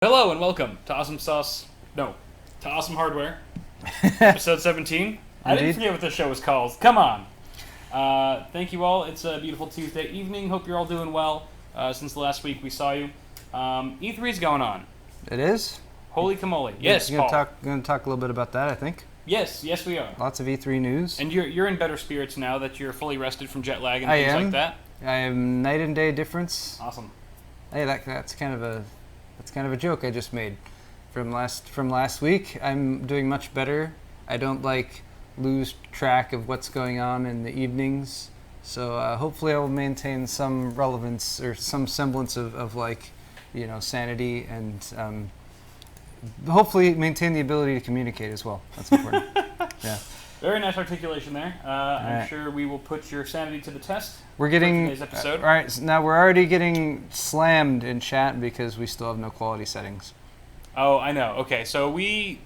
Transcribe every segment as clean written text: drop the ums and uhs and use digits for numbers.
Hello and welcome to Awesome Sauce. No, to Awesome Hardware, episode 17. I didn't forget what this show was called. Come on. Thank you all. It's a beautiful Tuesday evening. Hope you're all doing well. Since the last week we saw you. E3's going on. It is? Holy camole. Yes, Paul. Paul. Going to talk a little bit about that, I think. Yes, we are. Lots of E3 news. And you're in better spirits now that you're fully rested from jet lag and things like that. I am night and day difference. Awesome. Hey, that's kind of a joke I just made from last week. I'm doing much better. I don't lose track of what's going on in the evenings. So hopefully I will maintain some relevance or some semblance of sanity and hopefully maintain the ability to communicate as well. That's important. Yeah. Very nice articulation there. I'm sure we will put your sanity to the test. We're getting today's episode. All right. So now we're already getting slammed in chat because we still have no quality settings. Oh, I know. Okay, so we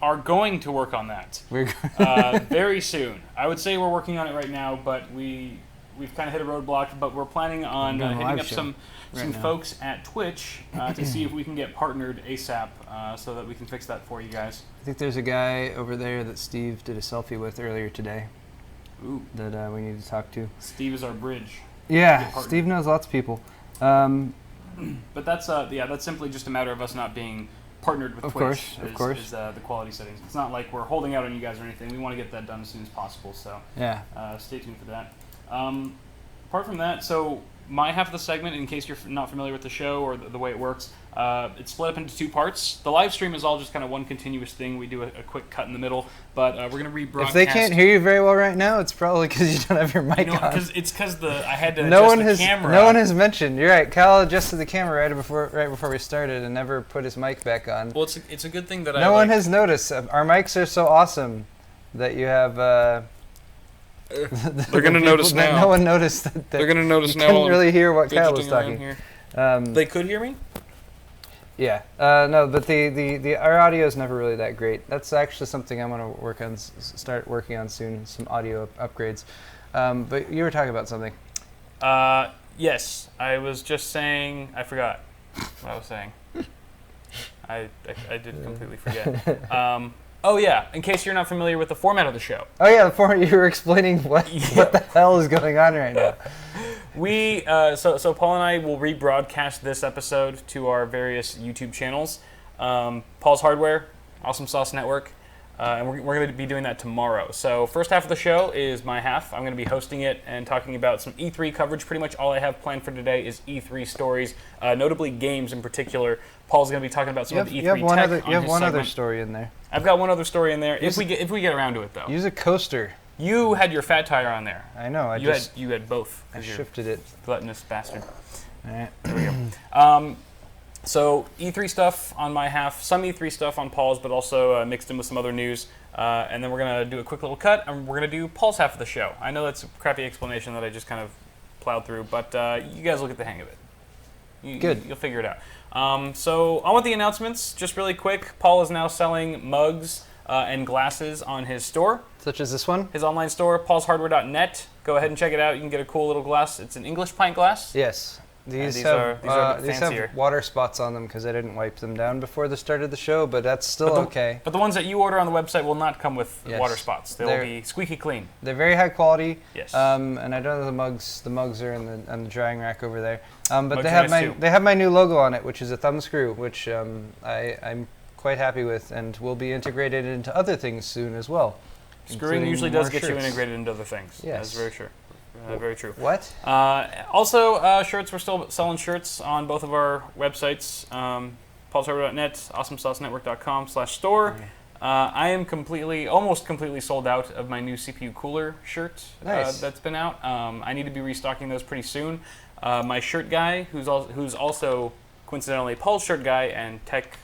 are going to work on that We're very soon. I would say we're working on it right now, but we've kind of hit a roadblock. But we're planning on hitting up some folks at Twitch to see if we can get partnered ASAP so that we can fix that for you guys. I think there's a guy over there that Steve did a selfie with earlier today. Ooh. That we need to talk to. Steve is our bridge. Yeah, Steve knows lots of people. But that's simply just a matter of us not being partnered with Twitch. Of course. Is the quality settings. It's not like we're holding out on you guys or anything. We want to get that done as soon as possible. So yeah. Stay tuned for that. Apart from that, so my half of the segment, in case you're not familiar with the show or the way it works, it's split up into two parts. The live stream is all just kind of one continuous thing. We do a quick cut in the middle, but we're going to rebroadcast. If they can't hear you very well right now, it's probably because you don't have your mic on. It's because I had to adjust the camera. No one has mentioned. You're right. Kyle adjusted the camera right before we started and never put his mic back on. Well, it's a good thing that no one has noticed. Our mics are so awesome that you have. They're going to notice now. No one noticed that. They're going to notice now. Couldn't really hear what Kyle was talking. They could hear me? Yeah. No, but our audio is never really that great. That's actually something I'm going to start working on soon. Some audio upgrades. But you were talking about something. Yes, I was just saying. I forgot what I was saying. I did completely forget. Oh yeah, in case you're not familiar with the format of the show. Oh yeah, the format. You were explaining what the hell is going on right now. We so Paul and I will rebroadcast this episode to our various YouTube channels. Paul's Hardware, Awesome Sauce Network, and we're going to be doing that tomorrow. So first half of the show is my half. I'm going to be hosting it and talking about some E3 coverage. Pretty much all I have planned for today is E3 stories, notably games in particular. Paul's going to be talking about some of the E3 tech. You have one other story in there. I've got one other story in there. If we get around to it though. Use a coaster. You had your fat tire on there. I know. You had both. I shifted it. Gluttonous bastard. All right. There we go. So E3 stuff on my half, some E3 stuff on Paul's, but also mixed in with some other news. And then we're going to do a quick little cut, and we're going to do Paul's half of the show. I know that's a crappy explanation that I just kind of plowed through, but you guys will get the hang of it. Good. You'll figure it out. So on with the announcements, just really quick. Paul is now selling mugs and glasses on his store. Such as this one? His online store, paulshardware.net. Go ahead and check it out. You can get a cool little glass. It's an English pint glass. Yes. These are a bit fancier. have water spots on them because I didn't wipe them down before the start of the show, but that's still okay. But the ones that you order on the website will not come with water spots. They'll be squeaky clean. They're very high quality. Yes. And I don't know the mugs are on the drying rack over there. But they have my new logo on it, which is a thumb screw, which I'm quite happy with, and will be integrated into other things soon as well. Screwing usually does get you integrated into other things. Yes. That's very true. Very true. What? Also, shirts. We're still selling shirts on both of our websites, paulshardware.net, awesomesaucenetwork.com/store. I am almost completely sold out of my new CPU cooler shirt. Nice. That's been out. I need to be restocking those pretty soon. My shirt guy, who's also coincidentally Paul's shirt guy and Tech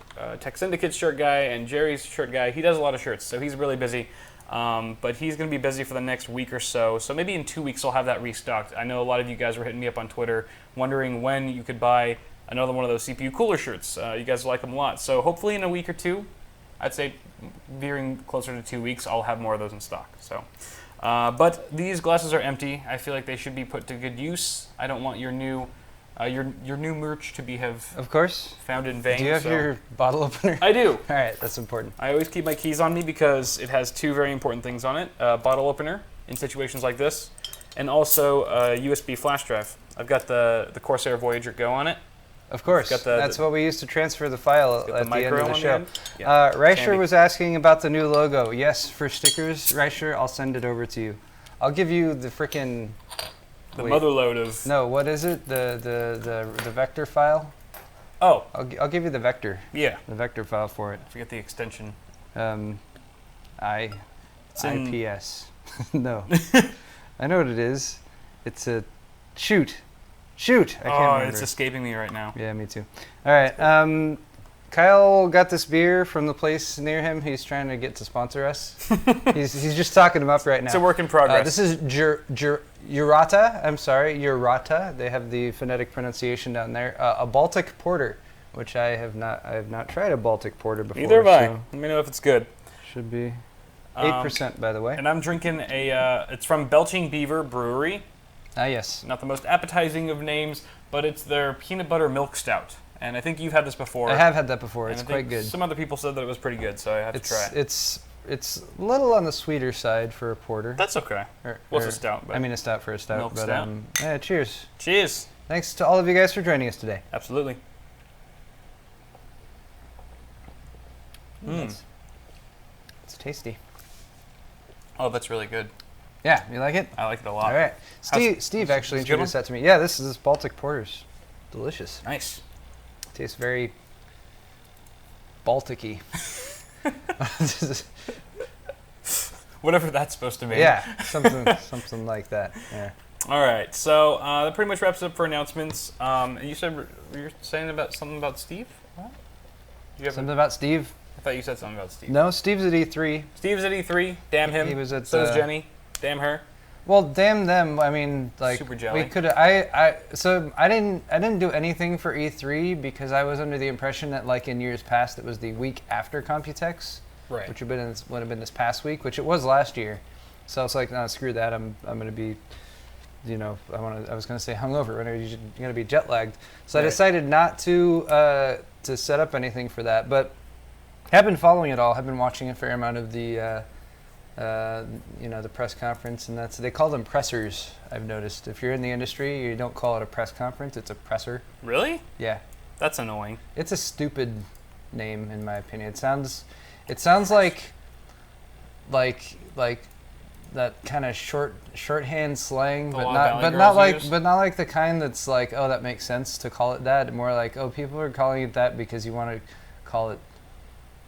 Syndicate's shirt guy and Jerry's shirt guy, he does a lot of shirts, so he's really busy. But he's going to be busy for the next week or so. So maybe in 2 weeks I'll have that restocked. I know a lot of you guys were hitting me up on Twitter wondering when you could buy another one of those CPU cooler shirts. You guys like them a lot. So hopefully in a week or two, I'd say veering closer to 2 weeks, I'll have more of those in stock. So, but these glasses are empty. I feel like they should be put to good use. I don't want your new Your new merch to be have Of course. found in vain. Do you have your bottle opener? I do. All right, that's important. I always keep my keys on me because it has two very important things on it: bottle opener in situations like this, and also a USB flash drive. I've got the Corsair Voyager Go on it. Of course. That's what we used to transfer the file at the end of the show. Reicher was asking about the new logo. Yes, for stickers, Reicher, I'll send it over to you. I'll give you the frickin'... The motherload of... No, what is it? The vector file? Oh. I'll give you the vector. Yeah. The vector file for it. I forget the extension. IPS. No. I know what it is. It's a... Shoot. I can't remember. It's escaping me right now. Yeah, me too. All right. Kyle got this beer from the place near him. He's trying to get to sponsor us. he's just talking them up right now. It's a work in progress. This is Urata. I'm sorry, Urata. They have the phonetic pronunciation down there. A Baltic Porter, which I have not tried a Baltic Porter before. Neither have I. Let me know if it's good. Should be 8%, by the way. And I'm drinking it's from Belching Beaver Brewery. Ah, yes. Not the most appetizing of names, but it's their peanut butter milk stout. And I think you've had this before. I have had that before. It's I quite think good. Some other people said that it was pretty good, so I have to try it. It's a little on the sweeter side for a porter. That's okay. What's a stout? I mean a stout for a stout. Milk but, stout. Yeah, cheers. Cheers. Thanks to all of you guys for joining us today. Absolutely. It's tasty. Oh, that's really good. Yeah, you like it? I like it a lot. All right. Steve actually it's a good introduced that to me. Yeah, this is Baltic Porter's. Delicious. Nice. Tastes very Baltic-y. Whatever that's supposed to mean. Yeah, something like that. Yeah. All right, so that pretty much wraps it up for announcements. You said you were saying something about Steve? What? Something about Steve? I thought you said something about Steve. No, Steve's at E3. Steve's at E3. Damn him. He was at. So is Jenny. Damn her. Well, damn them. I mean, like Super jelly. we could. I didn't do anything for E3 because I was under the impression that like in years past it was the week after Computex, right? Which would have been this past week, which it was last year. So I was like, no, screw that. I'm gonna be, I was gonna say hungover. When you're gonna be jet lagged. So right. I decided not to set up anything for that, but have been following it all. Have been watching a fair amount of the. The press conference, and they call them pressers. I've noticed. If you're in the industry, you don't call it a press conference; it's a presser. Really? Yeah. That's annoying. It's a stupid name, in my opinion. It sounds like that kind of shorthand slang, but not like the kind that's like, oh, that makes sense to call it that. More like, oh, people are calling it that because you want to call it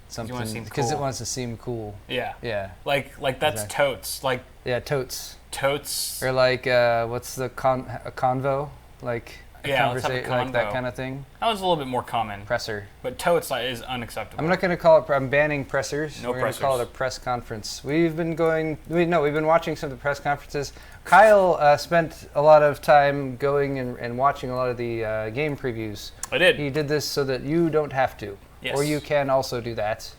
something because it wants to seem cool. Yeah. Yeah. Like that's exactly. Totes. Like yeah, totes. Totes. Or like what's the a convo? Like a conversation, like that kind of thing. That was a little bit more common. Presser. But totes is unacceptable. I'm not going to call it. I'm banning pressers. No We're pressers. We're going to call it a press conference. We've been watching some of the press conferences. Kyle spent a lot of time going and watching a lot of the game previews. I did. He did this so that you don't have to. Yes. Or you can also do that,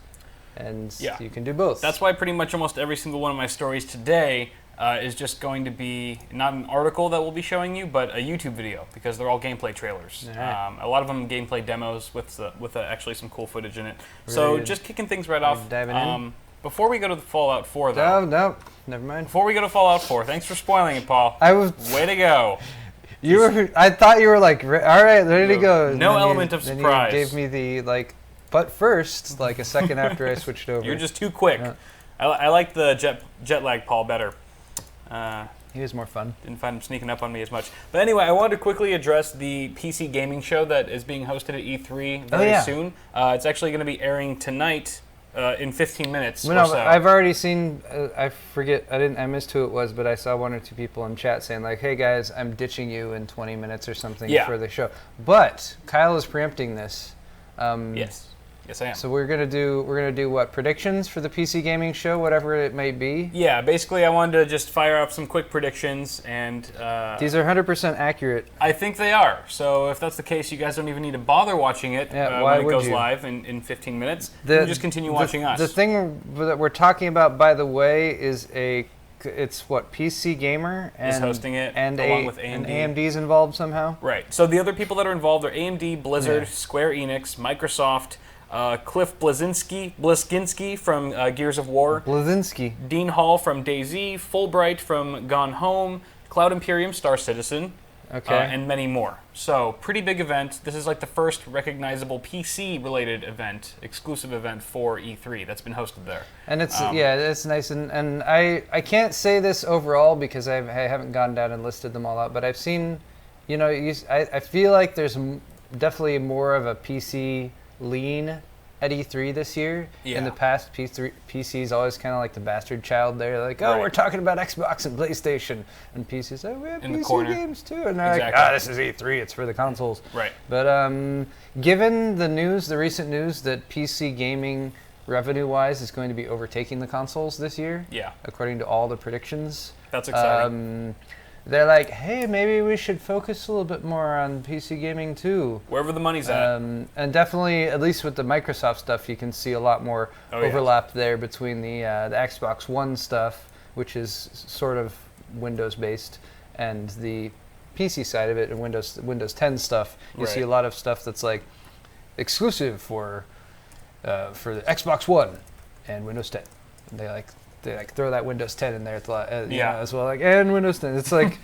and you can do both. That's why pretty much almost every single one of my stories today is just going to be not an article that we'll be showing you, but a YouTube video, because they're all gameplay trailers. Right. A lot of them gameplay demos with actually some cool footage in it. So just kicking things right off. Diving in. Before we go to the Fallout 4, though. No, never mind. Before we go to Fallout 4, thanks for spoiling it, Paul. Way to go. I thought you were like, all right, ready to go. No element of surprise. Then you gave me the like. But first, like a second after I switched over. You're just too quick. Yeah. I like the jet lag Paul better. He was more fun. Didn't find him sneaking up on me as much. But anyway, I wanted to quickly address the PC gaming show that is being hosted at E3 very soon. It's actually going to be airing tonight in 15 minutes or so. I've already seen, I forget, I missed who it was, but I saw one or two people in chat saying like, hey guys, I'm ditching you in 20 minutes or something for the show. But Kyle is preempting this. Yes, I am. So we're gonna do what, predictions for the PC gaming show, whatever it may be. Yeah, basically, I wanted to just fire up some quick predictions, and these are 100% accurate. I think they are. So if that's the case, you guys don't even need to bother watching it when it goes live in 15 minutes. You can just continue watching us. The thing that we're talking about, by the way, is a it's what, PC Gamer and is hosting it, and along with AMD. And AMD's involved somehow. Right. So the other people that are involved are AMD, Blizzard, Yeah. Square Enix, Microsoft, Cliff Bleszinski from Gears of War, Blazinski. Dean Hall from DayZ, Fulbright from Gone Home, Cloud Imperium, Star Citizen, Okay. and many more. So pretty big event. This is like the first recognizable PC-related event, exclusive event for E3 that's been hosted there. And it's it's nice, and I can't say this overall because I haven't gone down and listed them all out, but I've seen, I feel like there's definitely more of a PC lean at E3 this year. Yeah. In the past, PC's always kind of like the bastard child. They're like, oh, Right. we're talking about Xbox and PlayStation, and PC's like, we have In the PC corner. games too, and they're Exactly. like, this is E3, it's for the consoles. Right. But given the recent news that PC gaming revenue-wise is going to be overtaking the consoles this year, Yeah. according to all the predictions, That's exciting. they're like, hey, maybe we should focus a little bit more on PC gaming too. Wherever the money's at. And definitely, at least with the Microsoft stuff, you can see a lot more Oh, yeah. overlap there between the Xbox One stuff, which is sort of Windows-based, and the PC side of it, and Windows 10 stuff. You see a Right. lot of stuff that's like exclusive for the Xbox One and Windows 10. And they throw that Windows 10 in there as well, like, and Windows 10. It's like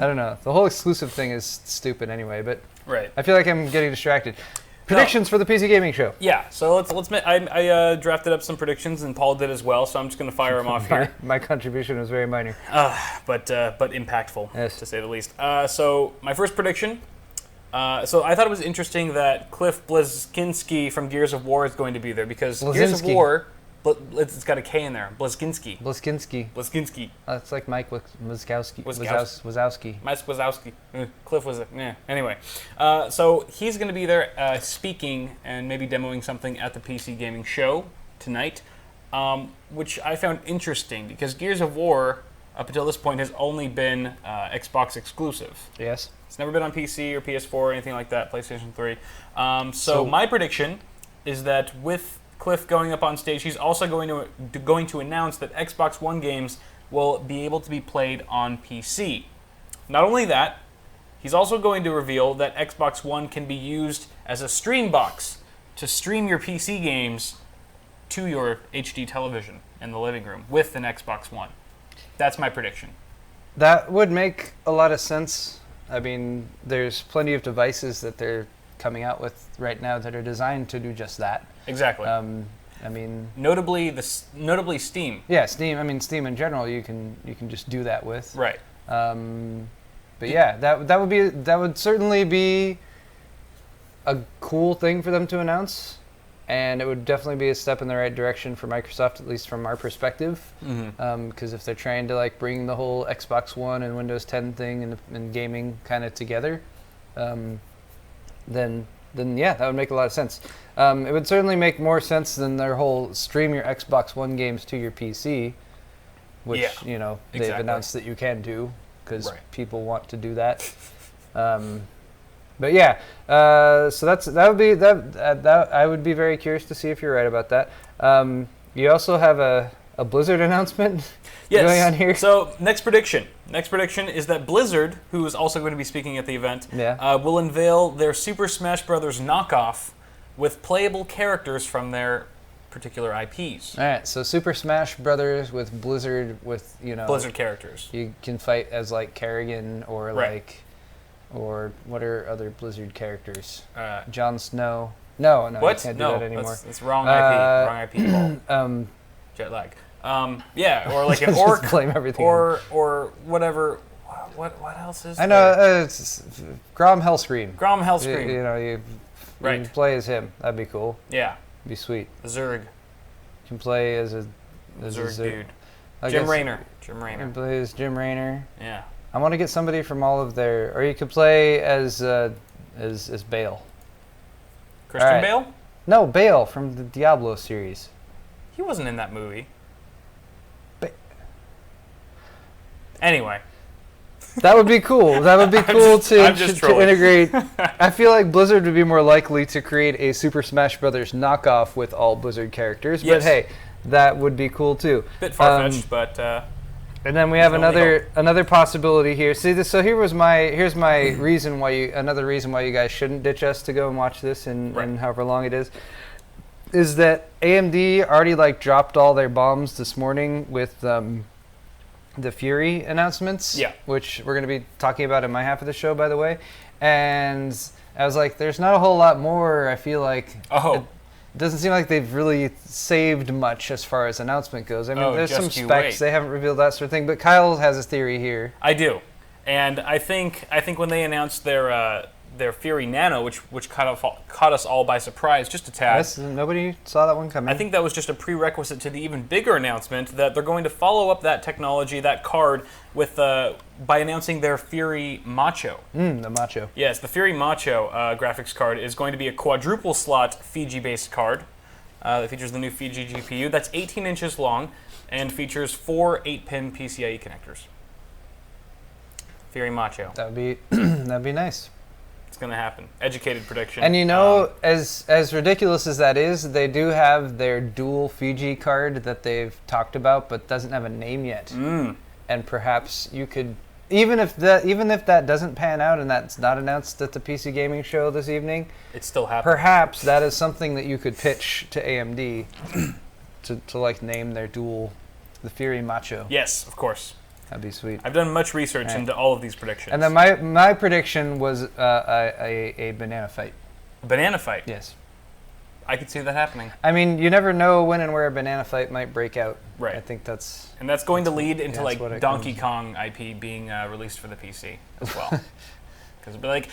I don't know. The whole exclusive thing is stupid anyway. But Right. I feel like I'm getting distracted. Predictions for the PC gaming show. Yeah. So let's. I drafted up some predictions, and Paul did as well. So I'm just going to fire them off here. My contribution was very minor. But impactful, Yes. to say the least. So my first prediction. So I thought it was interesting that Cliff Bleszinski from Gears of War is going to be there because Gears of Bleszinski. War, it's got a K in there. Bleszinski. Bleszinski. It's like Mike Wazowski. Mike Wazowski. Cliff was anyway. So he's going to be there speaking and maybe demoing something at the PC gaming show tonight, which I found interesting because Gears of War up until this point has only been Xbox exclusive. Yes. It's never been on PC or PS4 or anything like that, PlayStation 3. So my prediction is that with Cliff going up on stage, he's also going to announce that Xbox One games will be able to be played on PC. Not only that, he's also going to reveal that Xbox One can be used as a stream box to stream your PC games to your HD television in the living room with an Xbox One. That's my prediction. That would make a lot of sense. I mean, there's plenty of devices that they're coming out with right now that are designed to do just that. Exactly. I mean, notably Steam. yeah, Steam. I mean, Steam in general, you can just do that with. Right. But yeah, that would certainly be a cool thing for them to announce, and it would definitely be a step in the right direction for Microsoft, at least from our perspective. Because if they're trying to like bring the whole Xbox One and Windows 10 thing and gaming kind of together, then yeah, that would make a lot of sense. It would certainly make more sense than their whole stream your Xbox One games to your PC, which they've exactly. announced that you can do because Right. people want to do that. But yeah, so that would be that. I would be very curious to see if you're right about that. You also have a Blizzard announcement going on here. So next prediction is that Blizzard, who is also going to be speaking at the event, will unveil their Super Smash Bros. Knockoff with playable characters from their particular IPs. All right, so Super Smash Brothers with Blizzard Blizzard characters. You can fight as like Kerrigan or Right. or what are other Blizzard characters? Uh, Jon Snow. No, you what? can't do No, that anymore. that's wrong IP. Wrong IP. Paul. Jet lag. Yeah, or like an Just orc, blame everything or whatever. What else is I there? know it's Grom Hellscream. Grom Hellscream. You Right. play as him. That'd be cool. Yeah. Be sweet. Zerg. You can play as a Zerg dude. I Jim guess Raynor. Jim You Raynor. can play as Jim Raynor. Yeah. I want to get somebody from all of their, or you could play as Bale. Christian Alright. Bale? No, Bale from the Diablo series. He wasn't in that movie. Ba- Anyway. That would be cool. That would be cool I'm just to trolling. integrate. I feel like Blizzard would be more likely to create a Super Smash Brothers knockoff with all Blizzard characters. Yes. But hey, that would be cool too. Bit far-fetched, but And then we have There's only another possibility here. See this? So here's my reason why another reason why you guys shouldn't ditch us to go and watch this in however long it is that AMD already like dropped all their bombs this morning with the Fury announcements. Yeah. Which we're going to be talking about in my half of the show, by the way. And I was like, there's not a whole lot more. I feel like. Oh. It doesn't seem like they've really saved much as far as announcement goes. I mean, there's some specs. Wait. They haven't revealed that sort of thing. But Kyle has a theory here. I do. And I think when they announced their Fury Nano, which caught us all by surprise just a tad. Yes, nobody saw that one coming. I think that was just a prerequisite to the even bigger announcement that they're going to follow up that technology, that card, with by announcing their Fury Macho. The Macho. Yes, the Fury Macho graphics card is going to be a quadruple slot Fiji-based card that features the new Fiji GPU. That's 18 inches long and features 4 8-pin PCIe connectors. Fury Macho. That'd be nice. It's going to happen. Educated prediction. And as ridiculous as that is, they do have their dual Fiji card that they've talked about, but doesn't have a name yet. And perhaps you could, even if that doesn't pan out and that's not announced at the PC Gaming Show this evening, it's still happening. Perhaps that is something that you could pitch to AMD to like name their dual, the Fury Macho. Yes, of course. That'd be sweet. I've done much research into all of these predictions. And then my prediction was a banana fight. A banana fight? Yes. I could see that happening. I mean, you never know when and where a banana fight might break out. Right. I think that's... And that's going to lead into like Donkey Kong IP being released for the PC as well. Because it'll be like,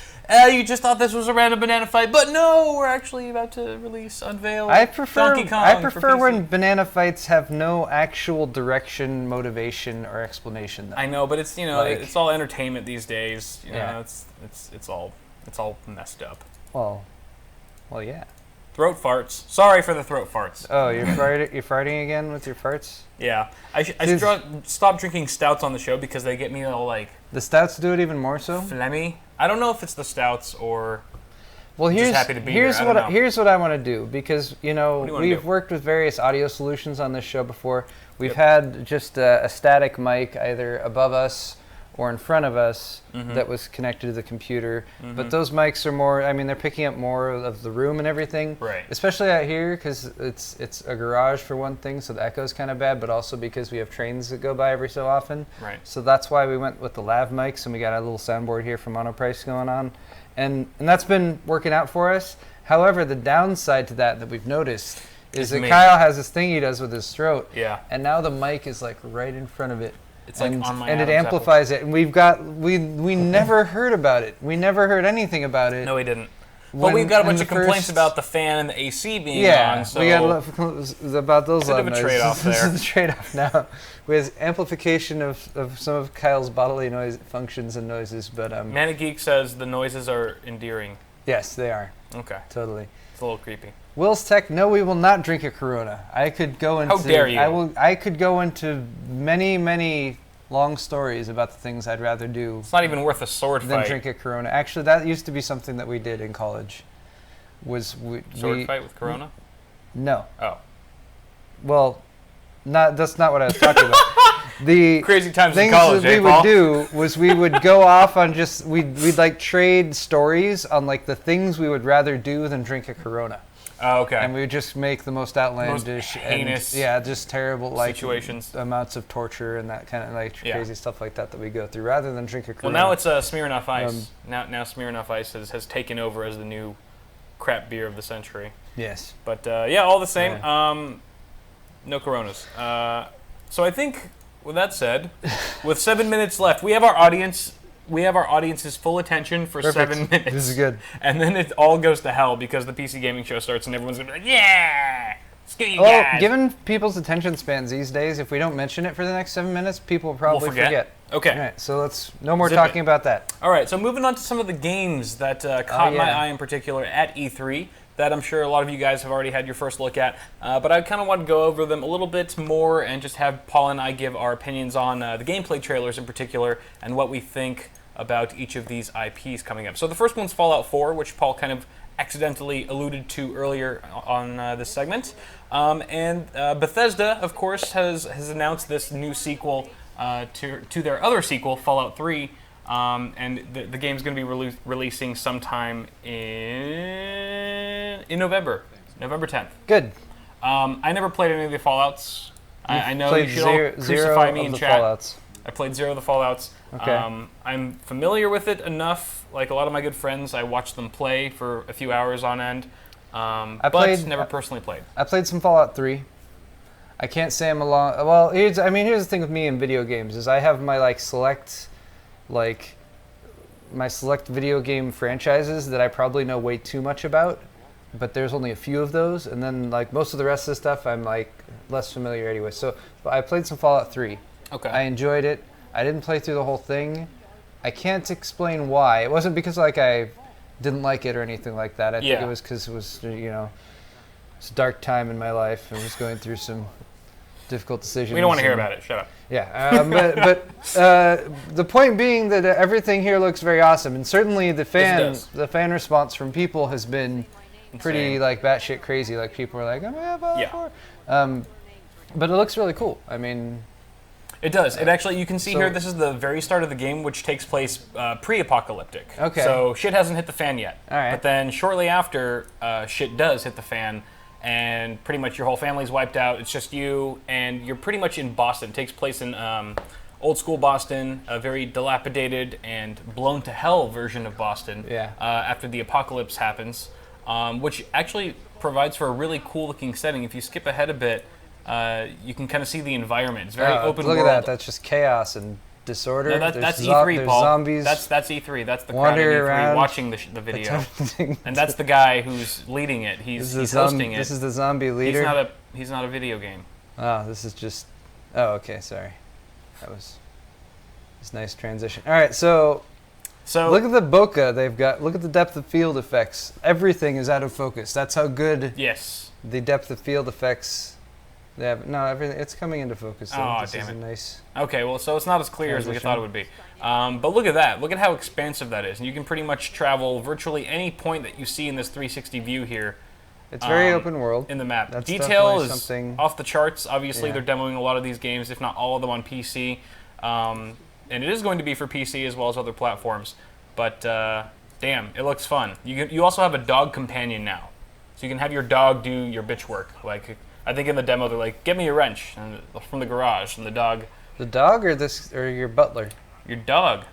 you just thought this was a random banana fight, but no, we're actually about to unveil Donkey Kong. I prefer when banana fights have no actual direction, motivation, or explanation. Though. I know, but it's it's all entertainment these days. You know, it's all messed up. Well, yeah. Throat farts. Sorry for the throat farts. Oh, you're farting again with your farts? Yeah. I should stop drinking stouts on the show because they get me all like... The stouts do it even more so? Phlegmy. I don't know if it's the stouts or... Well, just happy to be here's here. what I want to do, because we've worked with various audio solutions on this show before. We've had just a static mic either above us or in front of us that was connected to the computer. But those mics are more, I mean, they're picking up more of the room and everything. Right. Especially out here, because it's a garage for one thing, so the echo's kind of bad, but also because we have trains that go by every so often. Right. So that's why we went with the lav mics, and we got a little soundboard here from Monoprice going on. And that's been working out for us. However, the downside to that we've noticed is that Kyle has this thing he does with his throat. Yeah. And now the mic is like right in front of it. It's like on my and it amplifies it. And we never heard about it. We never heard anything about it. No, we didn't. But we've got a bunch of complaints about the fan and the AC being on. So we got about those. Bit of a trade-off there. This is the trade-off now, with amplification of some of Kyle's bodily noise functions and noises. But Manic Geek says the noises are endearing. Yes, they are. Okay. Totally. It's a little creepy. Will's Tech, no, we will not drink a Corona. I could go into... How dare you? I could go into many, many long stories about the things I'd rather do. It's not even worth a sword fight. Than drink a Corona. Actually, that used to be something that we did in college. Sword fight with Corona? No. Oh. Well, that's not what I was talking about. The crazy times in college, that we would do was we would go off on just we'd like trade stories on like the things we would rather do than drink a Corona. Oh, okay. And we would just make the most outlandish, heinous, just terrible like situations, amounts of torture and that kind of like crazy stuff like that we go through, rather than drink a Corona. Well, now it's Smirnoff Ice. Now Smirnoff Ice has taken over as the new crap beer of the century. Yes. But all the same, no Coronas. So I think, with that said, with 7 minutes left, we have our audience's full attention for Perfect. 7 minutes. This is good. And then it all goes to hell because the PC Gaming Show starts and everyone's going to be like, yeah! Screw you guys! Given people's attention spans these days, if we don't mention it for the next 7 minutes, people will probably forget. Okay. All right, so no more talking about that. All right, so moving on to some of the games that caught my eye in particular at E3 that I'm sure a lot of you guys have already had your first look at. But I kind of want to go over them a little bit more and just have Paul and I give our opinions on the gameplay trailers in particular and what we think about each of these IPs coming up. So the first one's Fallout 4, which Paul kind of accidentally alluded to earlier on this segment. And Bethesda, of course, has announced this new sequel to their other sequel, Fallout 3, and the game's going to be releasing sometime in November 10th. Good. I never played any of the Fallouts. I know Played you should all crucify me in the chat. Fallouts. I played 0 of the Fallouts. Okay. I'm familiar with it enough. Like a lot of my good friends, I watched them play for a few hours on end. But never personally played. I played some Fallout 3. I can't say I'm along. Well, here's the thing with me in video games is I have my select video game franchises that I probably know way too much about, but there's only a few of those, and then most of the rest of the stuff I'm less familiar anyway. So I played some Fallout 3. Okay. I enjoyed it. I didn't play through the whole thing. I can't explain why. It wasn't because I didn't like it or anything like that. I think it was because it was it's a dark time in my life. I was going through some difficult decisions. We don't want to hear about it. Shut up. Yeah, but the point being that everything here looks very awesome, and certainly the fan response from people has been pretty batshit crazy. Like people are like, "Oh yeah, Fallout 4." But it looks really cool. I mean, it does. It actually, you can see here, this is the very start of the game, which takes place pre-apocalyptic. Okay. So shit hasn't hit the fan yet. All right. But then shortly after, shit does hit the fan, and pretty much your whole family's wiped out. It's just you, and you're pretty much in Boston. It takes place in old school Boston, a very dilapidated and blown to hell version of Boston. Yeah. After the apocalypse happens, which actually provides for a really cool looking setting. If you skip ahead a bit, you can kind of see the environment. It's very open world. Look at that. That's just chaos and disorder. No, that's E3, Paul. Zombies. That's E3. That's the crowd at E3 watching the video. And that's the guy who's leading it. He's hosting it. This is the zombie leader. He's not a video game. Oh, this is just... Oh, okay, sorry. That was... It's a nice transition. All right, so look at the bokeh they've got. Look at the depth of field effects. Everything is out of focus. That's how good the depth of field effects... They have, no, everything. It's coming into focus. Oh, this damn is it! A nice. Okay, well, so it's not as clear as we thought it would be. But look at that. Look at how expansive that is, and you can pretty much travel virtually any point that you see in this 360 view here. It's very open world in the map. That's Detail is something off the charts. Obviously, they're demoing a lot of these games, if not all of them, on PC, and it is going to be for PC as well as other platforms. But damn, it looks fun. You also have a dog companion now, so you can have your dog do your bitch work. I think in the demo they're like, "Get me a wrench," from the garage, and the dog. The dog or your butler? Your dog.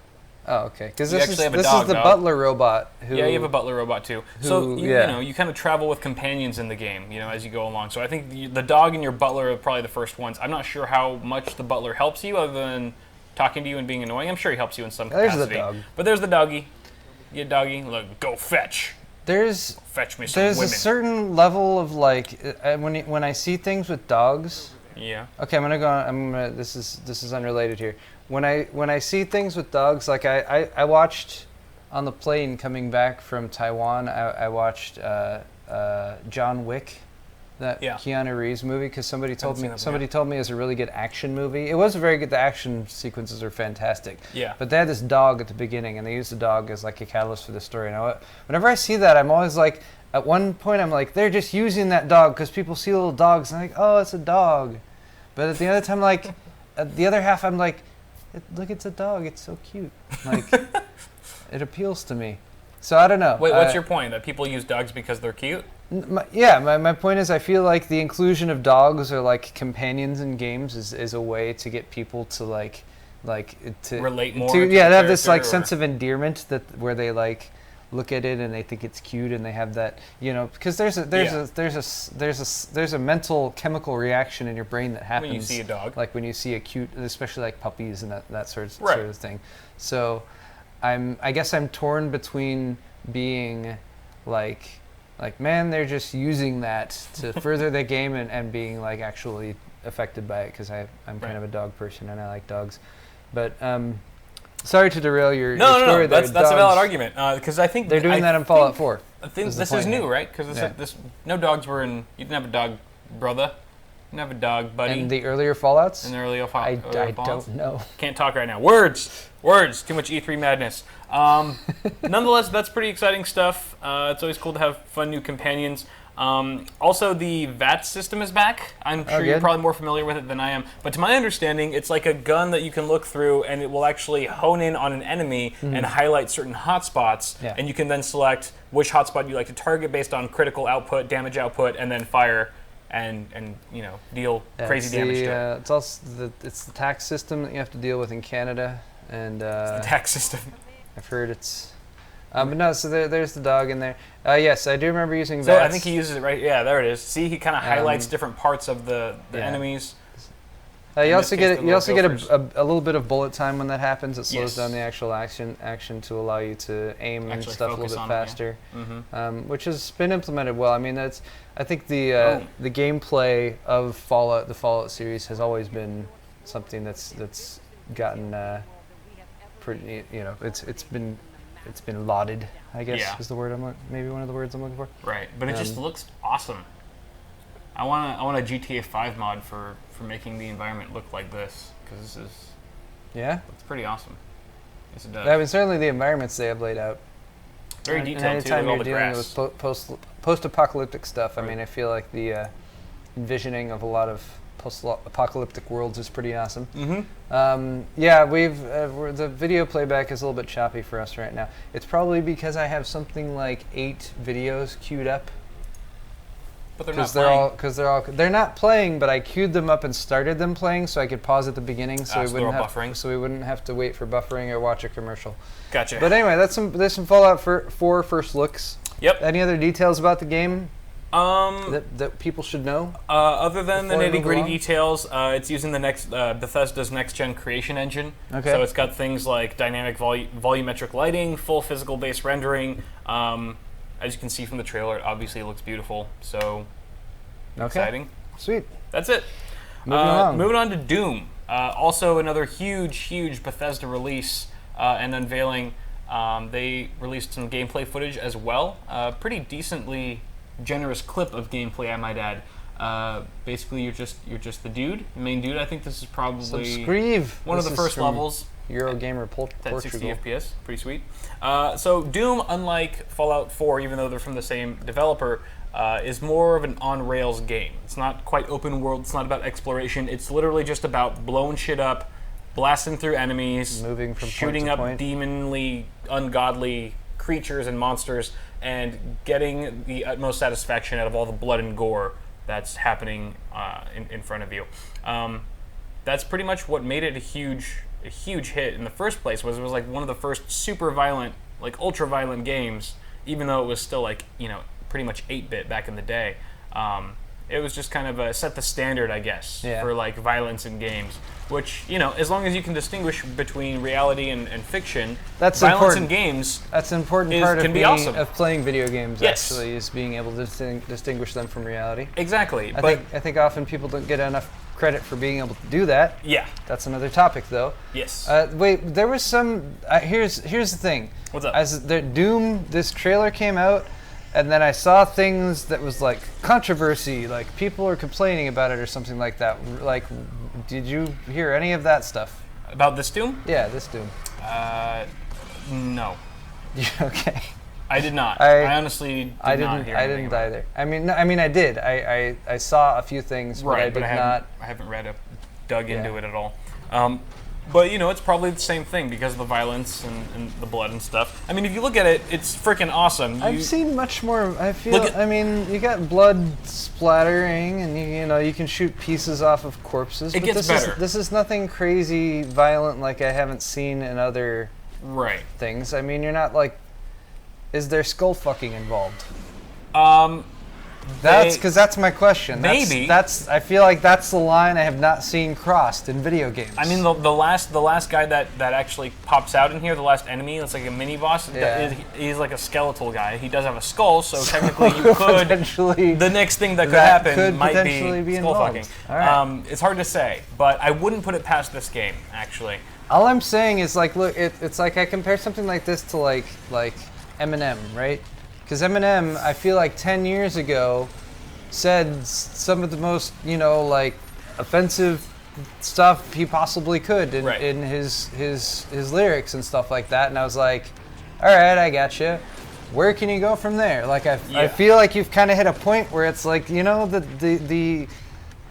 Oh, okay. Because this is the dog. butler robot. Yeah, you have a butler robot too. So you kind of travel with companions in the game, as you go along. So I think the dog and your butler are probably the first ones. I'm not sure how much the butler helps you other than talking to you and being annoying. I'm sure he helps you in some capacity. There's the dog. But there's the doggy. Yeah, doggy. Look, go fetch. Fetch me some women. There's a certain level of when I see things with dogs. Yeah. Okay, this is unrelated here. When I see things with dogs, I watched on the plane coming back from Taiwan. I watched John Wick, that Keanu Reeves movie, because somebody told me it was a really good action movie. It was very good. The action sequences are fantastic. Yeah. But they had this dog at the beginning, and they used the dog as a catalyst for the story. And whenever I see that, I'm always like, at one point I'm like, they're just using that dog because people see little dogs, and I'm like, oh, it's a dog. But at the other time, at the other half, I'm like, look, it's a dog. It's so cute. It appeals to me. So I don't know. Wait, what's your point? That people use dogs because they're cute? My point is I feel like the inclusion of dogs or companions in games is a way to get people to to relate more. To have this sense of endearment where they look at it and they think it's cute and they have that because there's a mental chemical reaction in your brain that happens when you see a dog, when you see a cute, especially puppies and that sort of thing. So I guess I'm torn between being man, they're just using that to further the game and being actually affected by it because I'm kind of a dog person and I like dogs. But sorry to derail your story. No, that's a valid argument because I think they're doing that in Fallout 4. I think this is new, right? Because no dogs were in. You didn't have a dog, brother. You didn't have a dog, buddy. In the earlier Fallouts? In the earlier Fallouts? I don't know. Can't talk right now. Words. Too much E3 madness. Nonetheless, that's pretty exciting stuff. It's always cool to have fun new companions. Also, the VAT system is back. I'm sure you're good. probably more familiar with it than I am. But to my understanding, it's like a gun that you can look through, and it will actually hone in on an enemy and highlight certain hotspots. Yeah. And you can then select which hotspot you like to target based on critical output, damage output, and then fire and deal crazy damage to it. It's also it's the tax system that you have to deal with in Canada, and The tax system. I've heard it's. But no, so there's the dog in there. Yes, I do remember using So VATS. I think he uses it right. Yeah, there it is. See, he kind of highlights different parts of the enemies. You also get the you also get gophers. a little bit of bullet time when that happens. It slows Yes. down the actual action to allow you to aim and Actually stuff a focus little on bit it, yeah. faster, Mm-hmm. which has been implemented well. I mean, I think the gameplay of the Fallout series has always been something that's gotten pretty. It's been lauded, I guess, Yeah. is the word maybe one of the words I'm looking for. Right, but it just looks awesome. I want a GTA 5 mod for making the environment look like this, because this is Yeah. it's pretty awesome. Yes, it does. I mean, certainly the environments they have laid out. Very And detailed too, anytime with all you're the dealing grass. with post-apocalyptic stuff, I Right. mean, I feel like the envisioning of a lot of post-apocalyptic worlds is pretty awesome. Mm-hmm. Yeah, the video playback is a little bit choppy for us right now. It's probably because I have something like 8 videos queued up. But they're not Because playing. they're not playing, but I queued them up and started them playing, so I could pause at the beginning, so so they're all buffering. we wouldn't have to wait for buffering or watch a commercial. Gotcha. But anyway, there's some Fallout 4 first looks. Yep. Any other details about the game that people should know? Other than the Before we move nitty-gritty along? details, it's using the next Bethesda's next-gen creation engine. Okay. So it's got things like dynamic volumetric lighting, full physical-based rendering. As you can see from the trailer, it obviously looks beautiful. So exciting. Sweet. That's it. Moving on to Doom. Also another huge Bethesda release and unveiling. They released some gameplay footage as well. Pretty decently generous clip of gameplay, I might add. Basically, you're just the dude, the main dude. I think this is probably Subscribe. one of the first levels. Eurogamer At 60 Portugal. FPS, pretty sweet. So Doom, unlike Fallout 4, even though they're from the same developer, is more of an on-rails game. It's not quite open world. It's not about exploration. It's literally just about blowing shit up, blasting through enemies, Moving from point shooting to up point. demonly, ungodly creatures and monsters, and getting the utmost satisfaction out of all the blood and gore that's happening in front of you. That's pretty much what made it a huge hit in the first place. It was like one of the first super violent, like ultra violent games, even though it was still like pretty much 8-bit back in the day. It was just kind of set the standard, I guess, Yeah. for like violence in games. Which as long as you can distinguish between reality and fiction, That's violence important. in games. That's an important Is- part can of be awesome. of playing video games. Yes. Actually, is being able to distinguish them from reality. Exactly, I think often people don't get enough credit for being able to do that. yeah, That's another topic, though. yes. Wait, there was some. Here's the thing. What's up? As the Doom, this trailer came out, and then I saw things that was like controversy, like people are complaining about it or something like that. Like, did you hear any of that stuff? About this Doom? Yeah, this Doom. No, Okay. I did not. I- I honestly did I not didn't. hear I anything didn't about it. either. I mean, no, I did. I saw a few things, but Right, I did not. I haven't dug into Yeah. it at all. But it's probably the same thing because of the violence and the blood and stuff. I mean, if you look at it, it's freaking awesome. I've seen much more. I feel. Look at- I mean, you got blood splattering, and you can shoot pieces off of corpses. It but gets better. This is nothing crazy violent like I haven't seen in other Right. things. I mean, you're not like. Is there skull fucking involved? They- That's my question. Maybe. That's. I feel like that's the line I have not seen crossed in video games. I mean, the last guy that actually pops out in here, the last enemy, that's like a mini boss. Yeah. He's like a skeletal guy. He does have a skull, so technically you could. potentially. The next thing that could That happen could might potentially be skull involved. fucking. All right. It's hard to say, but I wouldn't put it past this game actually. All I'm saying is like, look, it's like I compare something like this to like Eminem, right? Because Eminem, I feel like 10 years ago, said some of the most like offensive stuff he possibly could Right. in his lyrics and stuff like that, and I was like, all right, I gotcha. where can you go from there? Like I Yeah. feel like you've kind of hit a point where it's like, you know, the